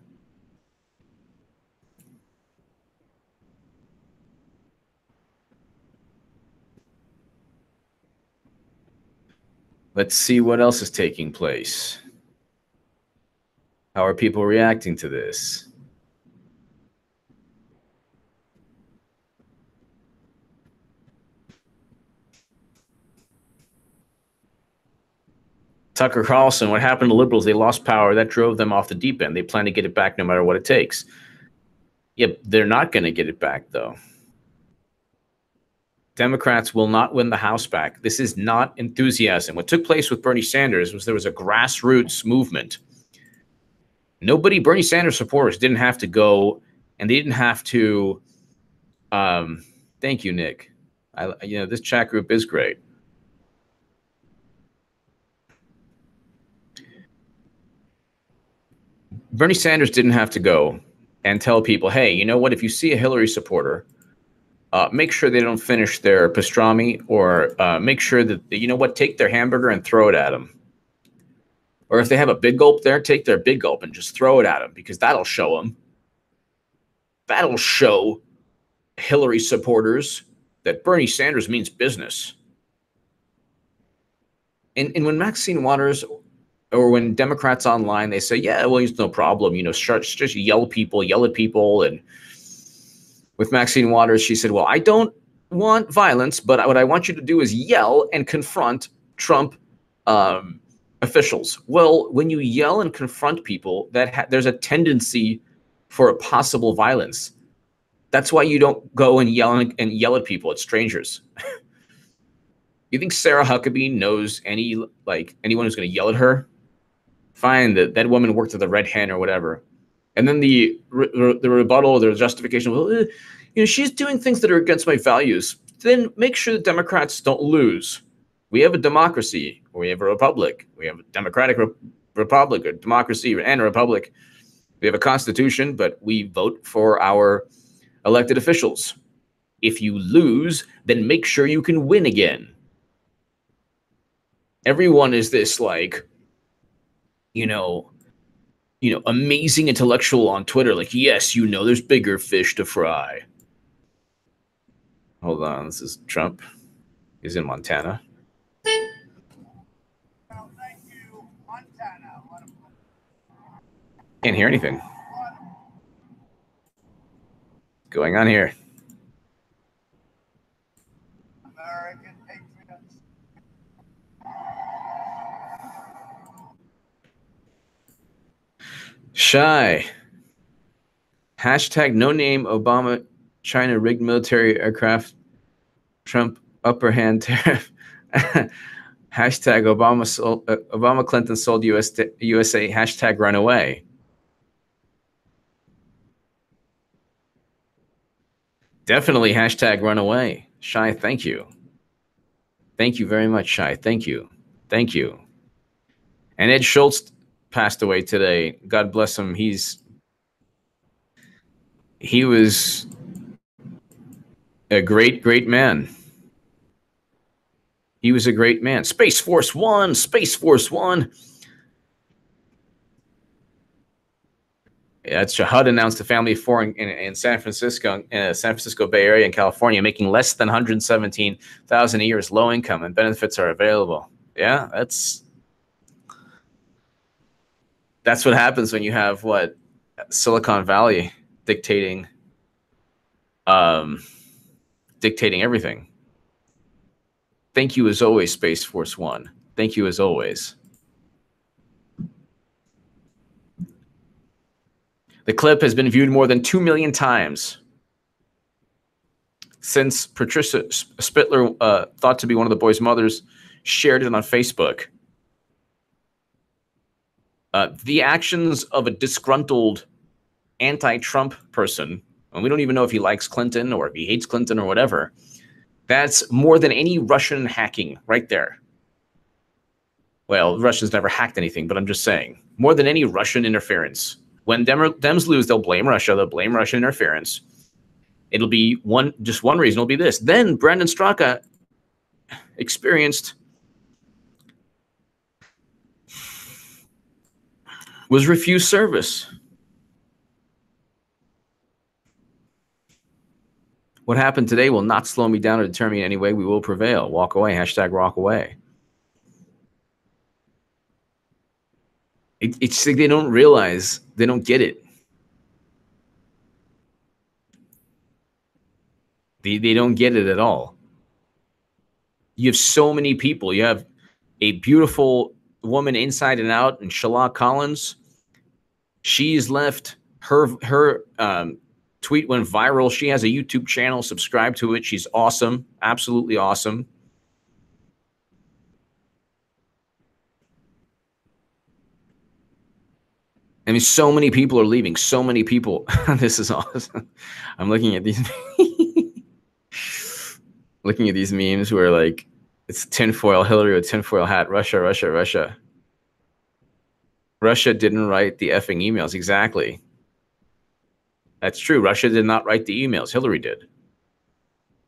Let's see what else is taking place. How are people reacting to this? Tucker Carlson, what happened to liberals? They lost power. That drove them off the deep end. They plan to get it back no matter what it takes. Yep, they're not going to get it back, though. Democrats will not win the House back. This is not enthusiasm. What took place with Bernie Sanders was there was a grassroots movement. Bernie Sanders supporters didn't have to go, and they didn't have to. Thank you, Nick. This chat group is great. Bernie Sanders didn't have to go and tell people, hey, you know what? If you see a Hillary supporter, make sure they don't finish their pastrami, or make sure that, you know what, take their hamburger and throw it at them. Or if they have a big gulp there, take their big gulp and just throw it at them, because that'll show them. That'll show Hillary supporters that Bernie Sanders means business. And when Maxine Waters, or when Democrats online, they say, yeah, well, it's no problem, just yell at people. And with Maxine Waters, she said, well, I don't want violence, but what I want you to do is yell and confront Trump officials. Well, when you yell and confront people, there's a tendency for a possible violence. That's why you don't go and yell at people, at strangers. You think Sarah Huckabee knows anyone who's going to yell at her? Fine, that woman worked at the Red Hen or whatever. And then the rebuttal, the justification, well, she's doing things that are against my values. Then make sure the Democrats don't lose. We have a democracy, or we have a republic. We have a democratic republic, or democracy and a republic. We have a constitution, but we vote for our elected officials. If you lose, then make sure you can win again. Everyone is this amazing intellectual on Twitter. Yes, there's bigger fish to fry. Hold on, this is Trump. He's in Montana. Well, thank you, Montana. Can't hear anything. What's going on here? American patriots. Shy. Hashtag no name Obama China rigged military aircraft Trump upper hand tariff. Hashtag Obama Clinton sold USA. Hashtag run away. Definitely hashtag run away. Shy, thank you. Thank you very much, Shy. Thank you. Thank you. And Ed Schultz passed away today. God bless him. He was a great, great man. He was a great man. Space Force One, Space Force One. Yeah, HUD announced the family of four in San Francisco Bay Area in California, making less than $117,000 a year as low income, and benefits are available. Yeah, that's what happens when you have Silicon Valley dictating everything. Thank you as always, Space Force One. Thank you as always. The clip has been viewed more than 2 million times since Patricia Spittler, thought to be one of the boys' mothers, shared it on Facebook. The actions of a disgruntled anti-Trump person, and we don't even know if he likes Clinton or if he hates Clinton or whatever, that's more than any Russian hacking right there. Well, Russians never hacked anything, but I'm just saying, more than any Russian interference. When Dems lose, they'll blame Russia. They'll blame Russian interference. It'll be just one reason. It'll be this. Then Brandon Straka was refused service. What happened today will not slow me down or deter me in any way. We will prevail. Walk away. Hashtag walk away. It's like they don't realize, they don't get it. They don't get it at all. You have so many people. You have a beautiful woman inside and out, and Shalak Collins. She's left her tweet went viral. She has a YouTube channel. Subscribe to it. She's awesome. Absolutely awesome. I mean, so many people are leaving. So many people. This is awesome. I'm looking at these looking at these memes where like it's tinfoil Hillary with tinfoil hat. Russia, Russia, Russia. Russia didn't write the effing emails. Exactly. That's true. Russia did not write the emails. Hillary did.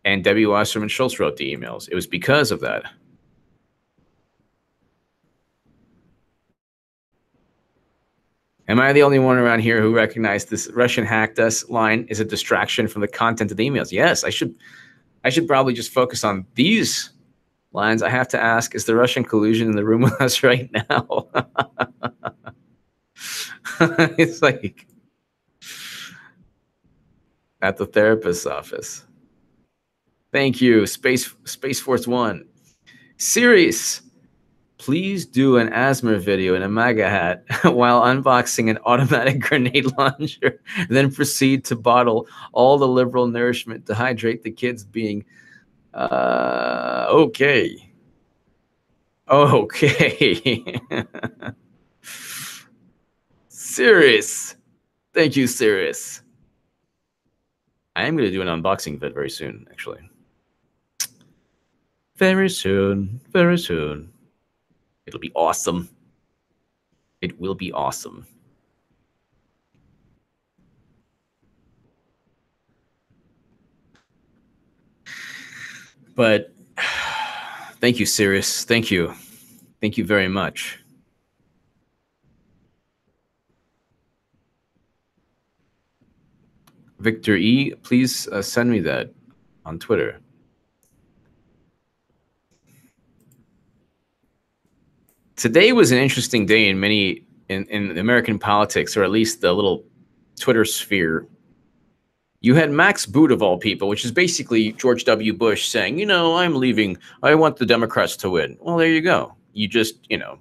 And Debbie Wasserman Schultz wrote the emails. It was because of that. Am I the only one around here who recognized this Russian hacked us line is a distraction from the content of the emails? Yes, I should probably just focus on these lines. I have to ask, is the Russian collusion in the room with us right now? It's like at the therapist's office. Thank you, Space Force One. Serious. Please do an asthma video in a MAGA hat while unboxing an automatic grenade launcher, then proceed to bottle all the liberal nourishment to hydrate the kids being okay. Okay. Serious. Thank you, Serious. I am going to do an unboxing vid very soon, actually. Very soon. Very soon. It'll be awesome. It will be awesome. But thank you, Sirius. Thank you. Thank you very much. Victor E., please send me that on Twitter. Today was an interesting day in American politics, or at least the little Twitter sphere. You had Max Boot, of all people, which is basically George W. Bush saying, you know, I'm leaving. I want the Democrats to win. Well, there you go. You just, you know.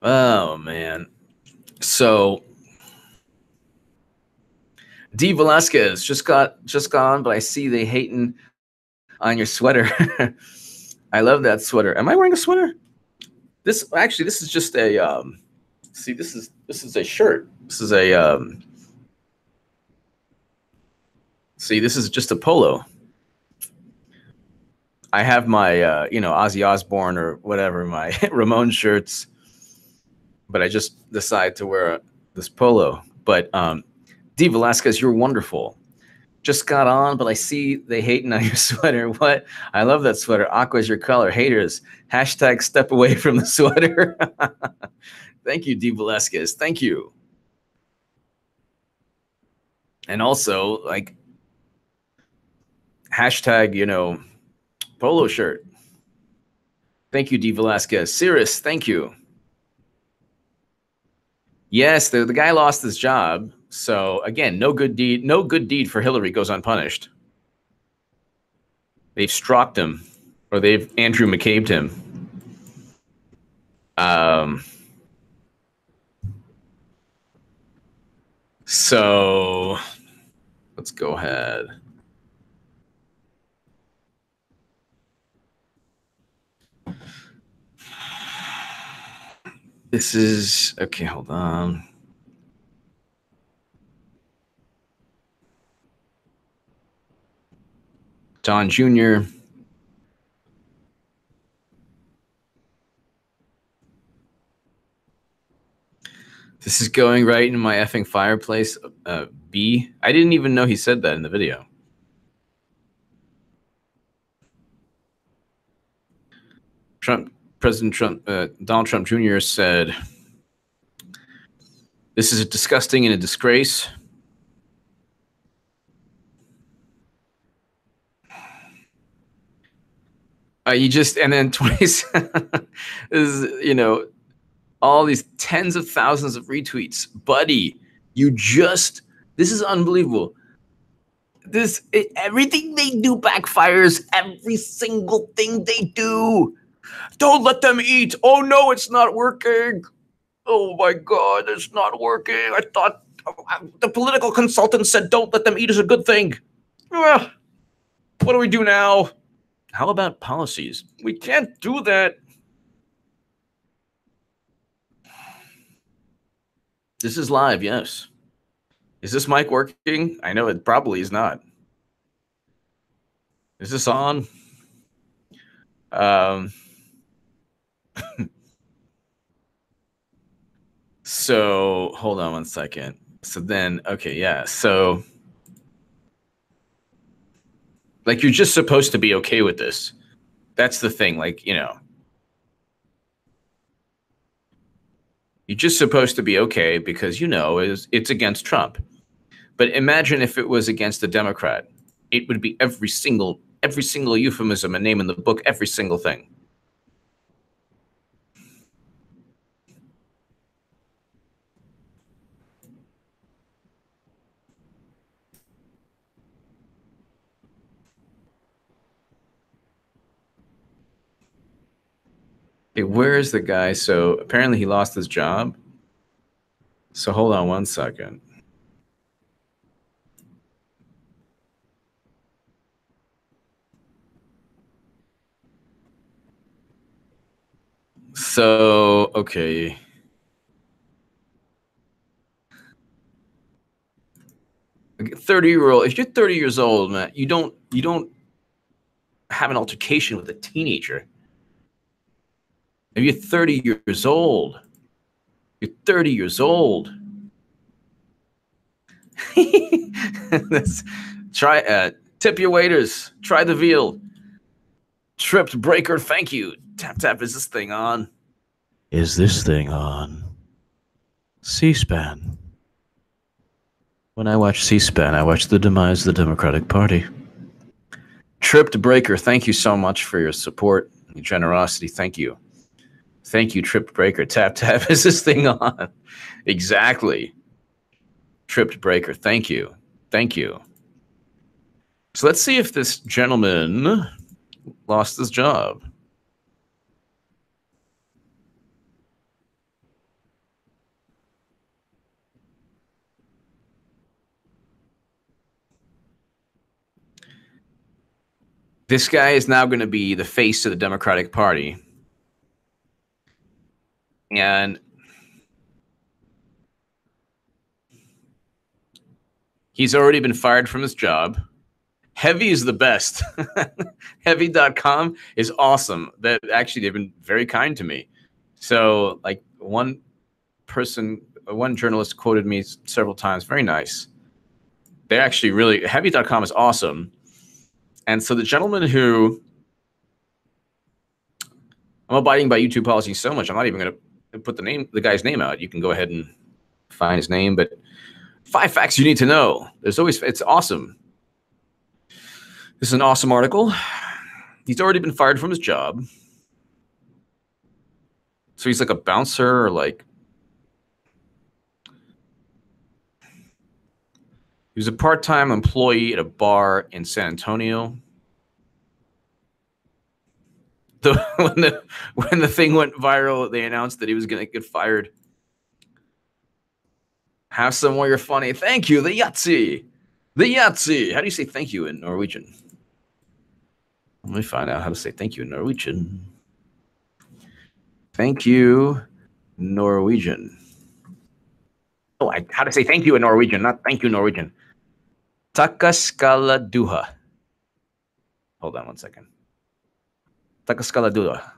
Oh, man. So D. Velasquez just got on, but I see they hating on your sweater. I love that sweater. Am I wearing a sweater? This is just a see, this is a shirt. This is a see, this is just a polo. I have my you know, Ozzy Osbourne or whatever, my Ramon shirts, but I just decided to wear this polo. But D. Velasquez, you're wonderful. Just got on, but I see they hating on your sweater. What? I love that sweater. Aqua is your color. Haters. Hashtag step away from the sweater. Thank you, D. Velasquez. Thank you. And also, like, hashtag, you know, Polo shirt. Thank you, D. Velasquez. Cirrus, thank you. Yes, the guy lost his job. So again, no good deed for Hillary goes unpunished. They've Strzoked him, or they've Andrew McCabe'd him. So let's go ahead. This is okay. Hold on. Don Jr. This is going right in my effing fireplace. B. I didn't even know he said that in the video. President Trump, Donald Trump Jr. said, "This is a disgusting and a disgrace." You just, and then 20 is, you know, all these tens of thousands of retweets. Buddy, you just, this is unbelievable. Everything they do backfires. Every single thing they do. Don't let them eat. Oh no, it's not working. Oh my God, it's not working. I thought the political consultant said don't let them eat is a good thing. What do we do now? How about policies? We can't do that. This is live, yes. Is this mic working? I know it probably is not. Is this on? So hold on one second. So then, okay, yeah. So like, you're just supposed to be okay with this. That's the thing. Like, you know, you're just supposed to be okay because, you know, it's against Trump. But imagine if it was against a Democrat. It would be every single euphemism and name in the book, every single thing. Okay, where is the guy? So apparently he lost his job. So hold on one second. So, okay. A 30-year-old, if you're 30 years old, man, you don't have an altercation with a teenager. If you're 30 years old, you're 30 years old. Tip your waiters. Try the veal. Tripped breaker. Thank you. Tap tap. Is this thing on? Is this thing on? C-SPAN. When I watch C-SPAN, I watch the demise of the Democratic Party. Tripped breaker. Thank you so much for your support and generosity. Thank you. Thank you, Tripped Breaker. Tap, tap. Is this thing on? Exactly. Tripped Breaker. Thank you. Thank you. So let's see if this gentleman lost his job. This guy is now going to be the face of the Democratic Party. And he's already been fired from his job. Heavy is the best. Heavy.com is awesome. That actually, they've been very kind to me. So like one journalist quoted me several times. Very nice. They're actually really, Heavy.com is awesome. And so the gentleman who, I'm abiding by YouTube policy so much, I'm not even going to put the guy's name out. You can go ahead and find his name, but 5 facts you need to know. It's awesome. This is an awesome article. He's already been fired from his job. So he's like a bouncer or like... He was a part-time employee at a bar in San Antonio. When the thing went viral, they announced that he was going to get fired. Have some more, you're funny. Thank you, the Yahtzee. The Yahtzee. How do you say thank you in Norwegian? Let me find out how to say thank you in Norwegian. Thank you, Norwegian. Oh, how to say thank you in Norwegian, not thank you Norwegian. Takaskala duha. Hold on one second. Takaskala duha.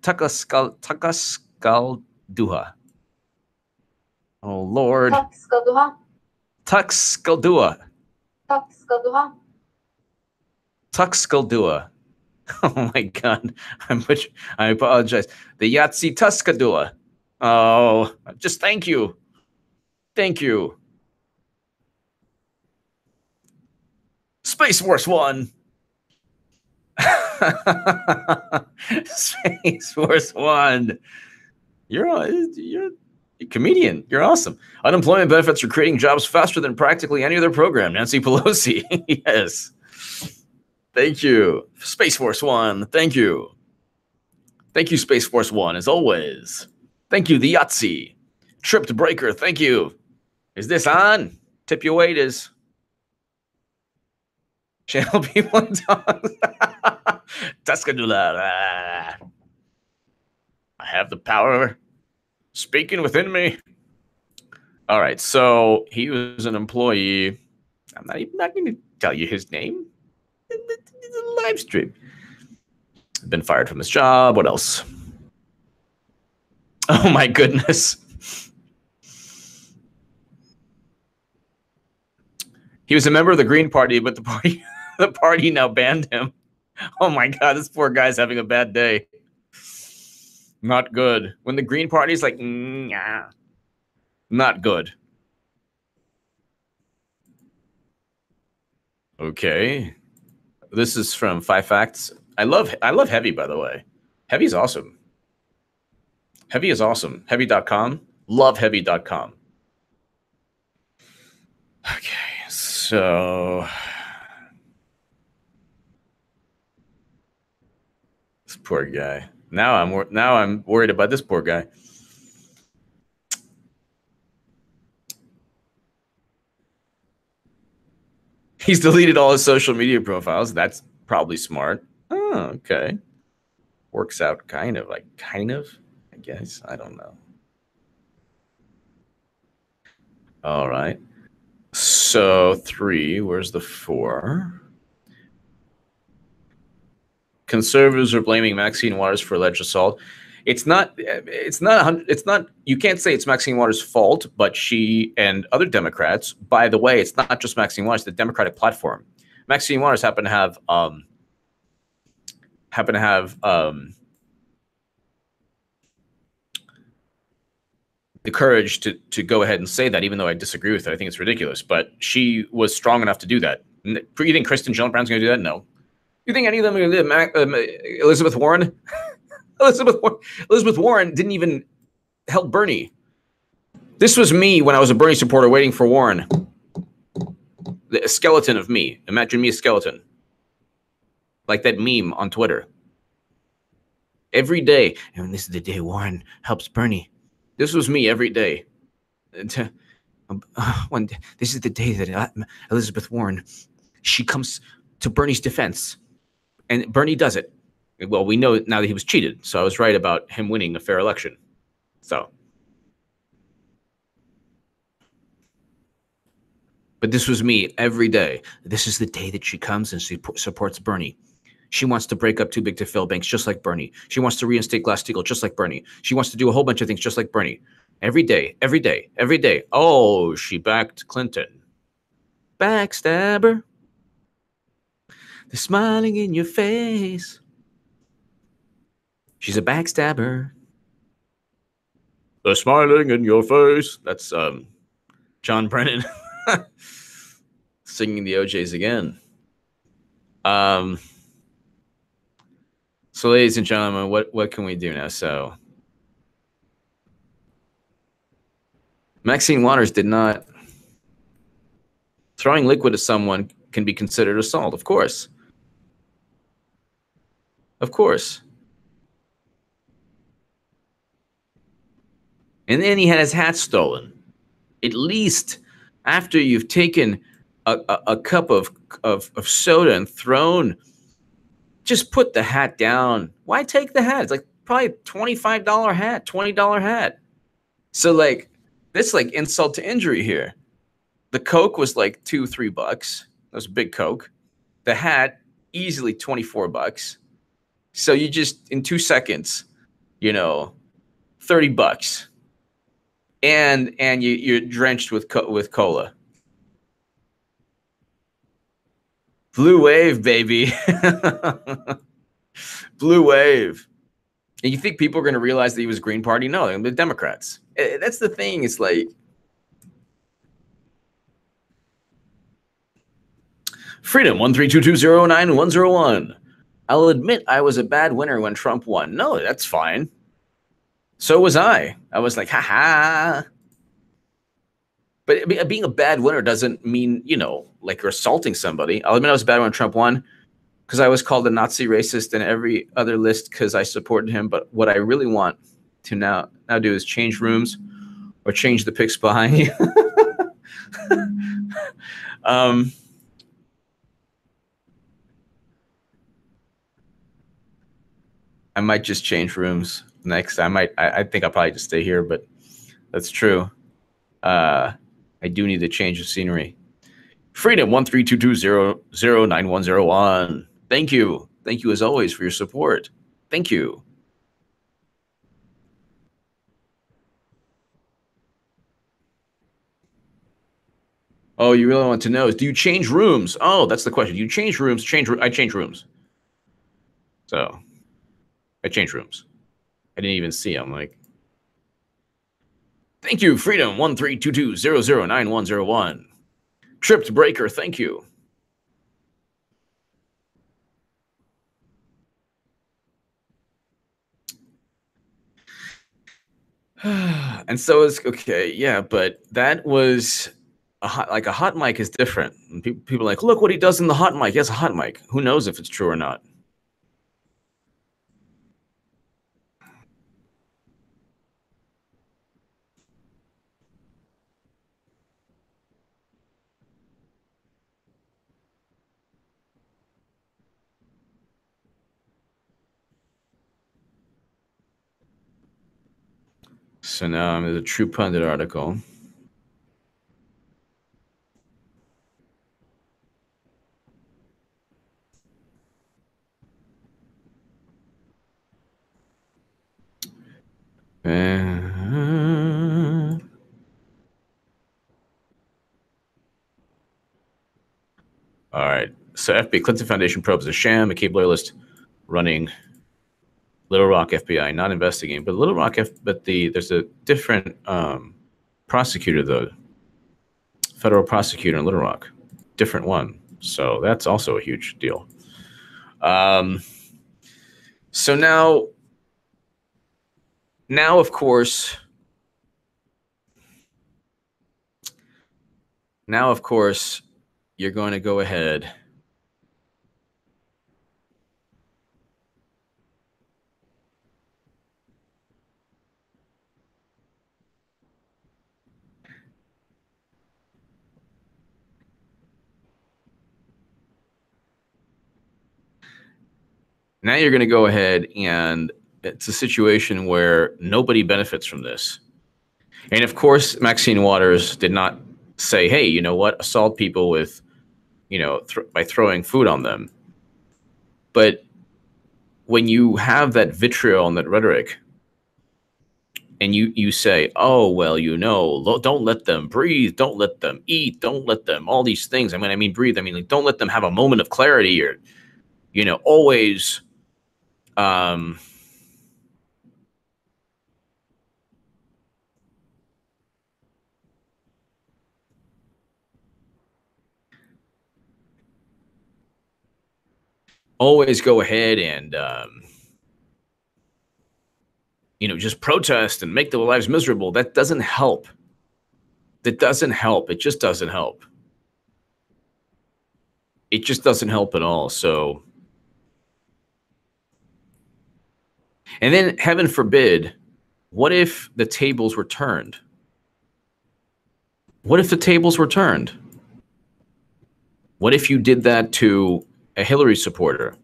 Takaskal duha. Oh Lord. Takskalduha. Takskalduha. Takskalduha. Tuxkaldua. Oh my God. I apologize. The Yahtzee Tuskadua. Oh, just thank you. Thank you. Space Force 1. Space Force 1. You're a comedian. You're awesome. Unemployment benefits are creating jobs faster than practically any other program. Nancy Pelosi. Yes. Thank you. Space Force 1. Thank you. Thank you, Space Force 1, as always. Thank you, the Yahtzee. Tripped Breaker. Thank you. Is this on? Tip your waiters. Channel people and dogs. Tuskadula. I have the power speaking within me. All right, so he was an employee. I'm not going to tell you his name. It's a live stream. Been fired from his job. What else? Oh my goodness. He was a member of the Green Party, but the party now banned him. Oh my God, this poor guy's having a bad day. Not good. When the Green Party's like, nah, not good. Okay. This is from 5 Facts. I love Heavy, by the way. Heavy's awesome. Heavy is awesome. Heavy.com. Love Heavy.com. Okay, so this poor guy. Now I'm worried about this poor guy. He's deleted all his social media profiles. That's probably smart. Oh, okay. Works out kind of, I guess. I don't know. All right. So 3, where's the 4? Conservatives are blaming Maxine Waters for alleged assault. It's not, you can't say it's Maxine Waters' fault, but she and other Democrats, by the way, it's not just Maxine Waters, the Democratic platform. Maxine Waters happen to have the courage to go ahead and say that, even though I disagree with it. I think it's ridiculous, but she was strong enough to do that. You think Kristen Gillibrand's going to do that? No. You think any of them are going to do it? Elizabeth Warren? Elizabeth Warren didn't even help Bernie. This was me when I was a Bernie supporter waiting for Warren. A skeleton of me. Imagine me a skeleton. Like that meme on Twitter. Every day. And this is the day Warren helps Bernie. This was me every day. One day, this is the day that Elizabeth Warren, she comes to Bernie's defense. And Bernie does it. Well, we know now that he was cheated. So I was right about him winning a fair election. So. But this was me every day. This is the day that she comes and she supports Bernie. She wants to break up too big to fail banks just like Bernie. She wants to reinstate Glass-Steagall just like Bernie. She wants to do a whole bunch of things just like Bernie. Every day, every day, every day. Oh, she backed Clinton. Backstabber. They're smiling in your face. She's a backstabber. They're smiling in your face. That's John Brennan singing the OJs again. So, ladies and gentlemen, what can we do now? So, Maxine Waters did not. Throwing liquid at someone can be considered assault, of course. Of course. And then he had his hat stolen. At least after you've taken a cup of soda and thrown, just put the hat down. Why take the hat? It's like probably $25 hat, $20 hat. So like this like insult to injury here. The Coke was like $2-3. That was a big Coke. The hat easily $24. So you just in 2 seconds, you know, $30. And you're drenched with cola. Blue wave, baby. Blue wave. And you think people are going to realize that he was Green Party? No, they're the Democrats. That's the thing. It's like Freedom 132209101. I'll admit I was a bad winner when Trump won. No, that's fine. So was I. I was like, ha. But being a bad winner doesn't mean, you know, like you're assaulting somebody. I'll admit I was bad when Trump won because I was called a Nazi racist in every other list because I supported him. But what I really want to now do is change rooms or change the pics behind you. I might just change rooms next. I think I'll probably just stay here, but that's true. I do need to change the scenery. Freedom 132209101. Thank you. Thank you as always for your support. Thank you. Oh, you really want to know is do you change rooms? Oh, that's the question. Do you change rooms? I change rooms. So I changed rooms. I didn't even see them. Like, thank you, Freedom 13220099101. Tripped Breaker, thank you. And so it's okay, yeah, but that was a hot mic is different. And people are like, look what he does in the hot mic. He has a hot mic. Who knows if it's true or not? So now there's a True Pundit article. All right. So FBI Clinton Foundation probes a sham, a cable loyalist running Little Rock FBI, not investigating, but Little Rock there's a different prosecutor though, federal prosecutor in Little Rock, different one. So that's also a huge deal. So now of course, you're going to go ahead. Now you're going to go ahead, and it's a situation where nobody benefits from this. And of course, Maxine Waters did not say, hey, you know what, assault people with, you know, by throwing food on them. But when you have that vitriol and that rhetoric, and you say, oh, well, you know, don't let them breathe, don't let them eat, don't let them, all these things. I mean, breathe. I mean, like, don't let them have a moment of clarity or, you know, always, always go ahead and just protest and make their lives miserable. That doesn't help. That doesn't help. It just doesn't help. It just doesn't help at all. So, and then heaven forbid, what if the tables were turned? What if the tables were turned? What if you did that to a Hillary supporter?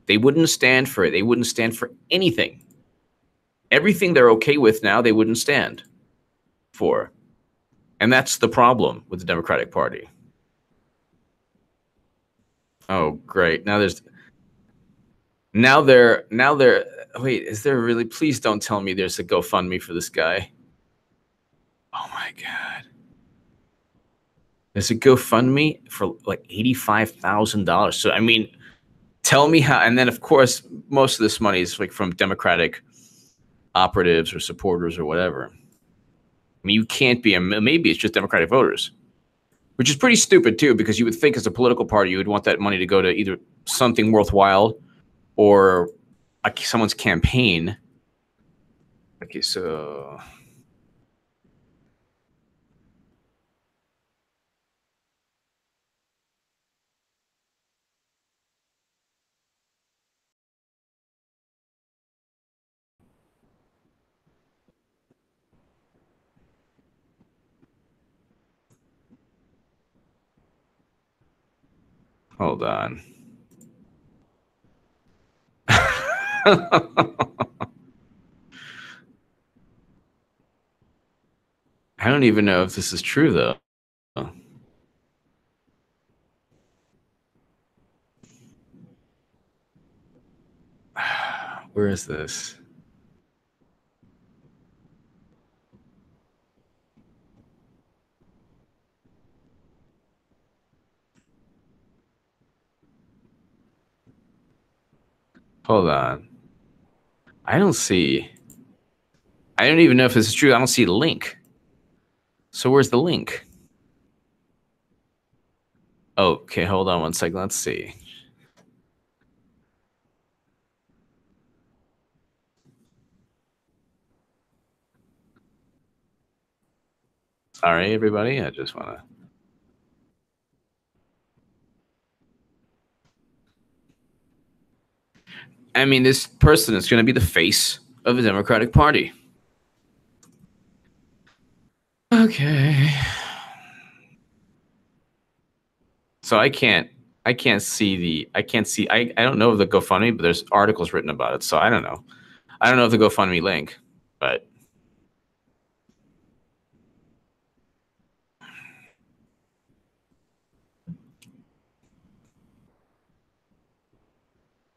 They wouldn't stand for it. They wouldn't stand for anything. Everything they're okay with now, they wouldn't stand for. And that's the problem with the Democratic Party. Oh, great. Now they're, wait, is there really, please don't tell me there's a GoFundMe for this guy. Oh my God. There's a GoFundMe for like $85,000. So, I mean, tell me how, and then of course, most of this money is like from Democratic operatives or supporters or whatever. I mean, you can't be, maybe it's just Democratic voters, which is pretty stupid too, because you would think as a political party, you would want that money to go to either something worthwhile or like someone's campaign. Okay, so. Hold on. I don't even know if this is true, though. Where is this? Hold on. I don't even know if this is true. I don't see the link. So where's the link? Oh, okay, hold on one second. Let's see. Sorry, everybody. I just want to. I mean, this person is going to be the face of the Democratic Party. Okay. So I don't know of the GoFundMe, but there's articles written about it. So I don't know. I don't know if the GoFundMe link, but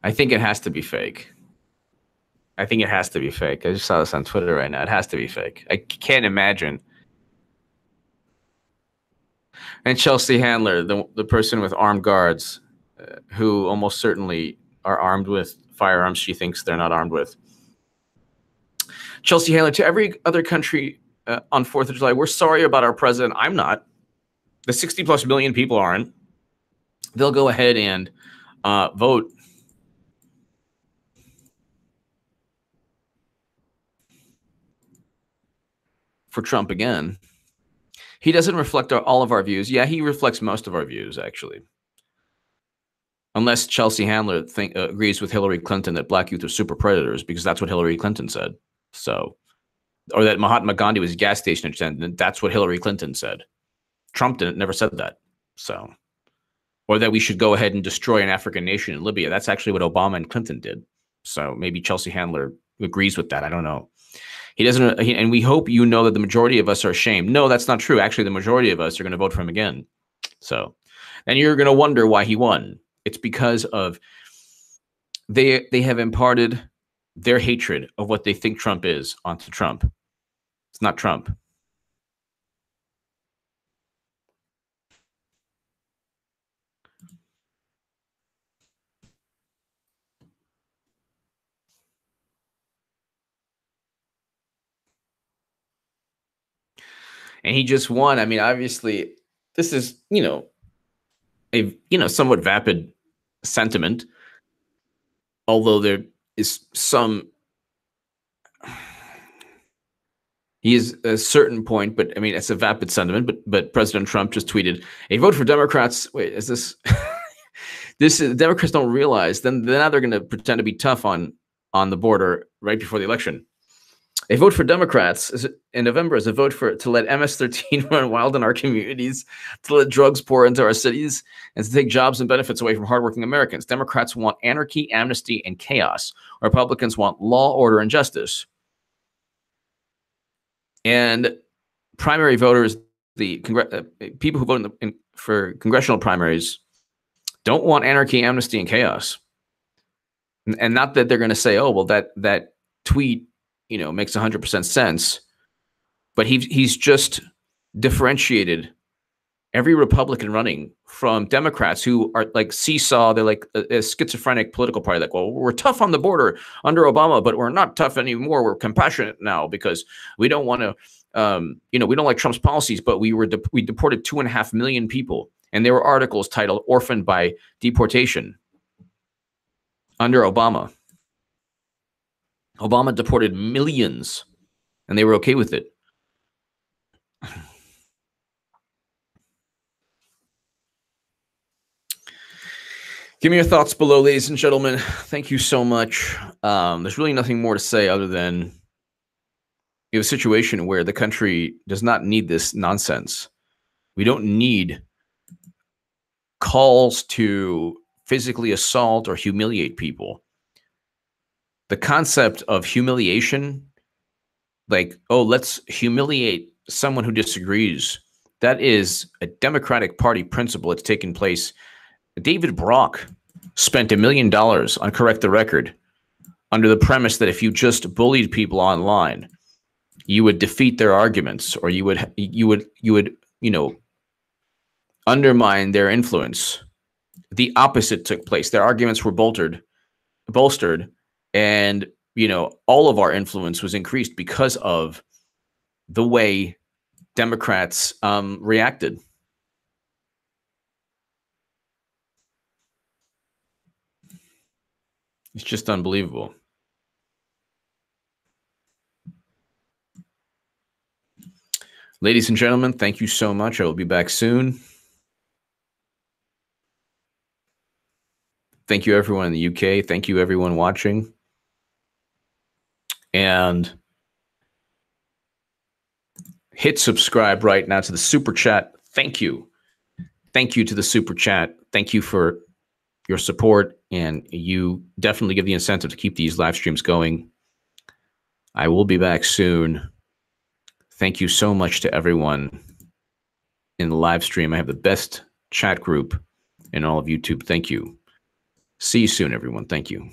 I think it has to be fake. I think it has to be fake. I just saw this on Twitter right now. It has to be fake. I can't imagine. And Chelsea Handler, the person with armed guards, who almost certainly are armed with firearms she thinks they're not armed with. Chelsea Handler, to every other country on 4th of July, we're sorry about our president. I'm not. The 60+ million people aren't. They'll go ahead and vote. For Trump again. He doesn't reflect all of our views. Yeah, he reflects most of our views, actually. Unless Chelsea Handler agrees with Hillary Clinton that black youth are super predators, because that's what Hillary Clinton said. So, or that Mahatma Gandhi was a gas station attendant. That's what Hillary Clinton said. Trump never said that. So, or that we should go ahead and destroy an African nation in Libya. That's actually what Obama and Clinton did. So maybe Chelsea Handler agrees with that. I don't know. He doesn't, and we hope you know that the majority of us are ashamed. No, that's not true. Actually, the majority of us are going to vote for him again. So, and you're going to wonder why he won. It's because of they have imparted their hatred of what they think Trump is onto Trump. It's not Trump. And he just won. I mean, obviously, this is, a somewhat vapid sentiment, although there is some he is a certain point, but I mean, it's a vapid sentiment. But President Trump just tweeted, "A vote for Democrats." Wait, is this? The Democrats don't realize. Then now they're going to pretend to be tough on the border right before the election. A vote for Democrats in November is a vote to let MS-13 run wild in our communities, to let drugs pour into our cities, and to take jobs and benefits away from hardworking Americans. Democrats want anarchy, amnesty, and chaos. Republicans want law, order, and justice. And primary voters, the people who vote for congressional primaries, don't want anarchy, amnesty, and chaos. And not that they're going to say, "Oh, well, that tweet, makes 100% sense," but he's just differentiated every Republican running from Democrats who are like seesaw. They're like a schizophrenic political party. Like, well, we're tough on the border under Obama, but we're not tough anymore. We're compassionate now because we don't want to, we don't like Trump's policies, but we deported 2.5 million people. And there were articles titled "Orphaned by Deportation" under Obama. Obama deported millions, and they were okay with it. Give me your thoughts below, ladies and gentlemen. Thank you so much. There's really nothing more to say other than we have a situation where the country does not need this nonsense. We don't need calls to physically assault or humiliate people. The concept of humiliation, like, oh, let's humiliate someone who disagrees, that is a Democratic Party principle. It's taken place. David Brock spent $1 million on Correct the Record under the premise that if you just bullied people online, you would defeat their arguments, or you would undermine their influence. The opposite took place. Their arguments were bolstered, and all of our influence was increased because of the way Democrats reacted. It's just unbelievable. Ladies and gentlemen, thank you so much. I will be back soon. Thank you, everyone in the UK. Thank you, everyone watching. And hit subscribe right now to the super chat. Thank you. Thank you to the super chat. Thank you for your support. And you definitely give the incentive to keep these live streams going. I will be back soon. Thank you so much to everyone in the live stream. I have the best chat group in all of YouTube. Thank you. See you soon, everyone. Thank you.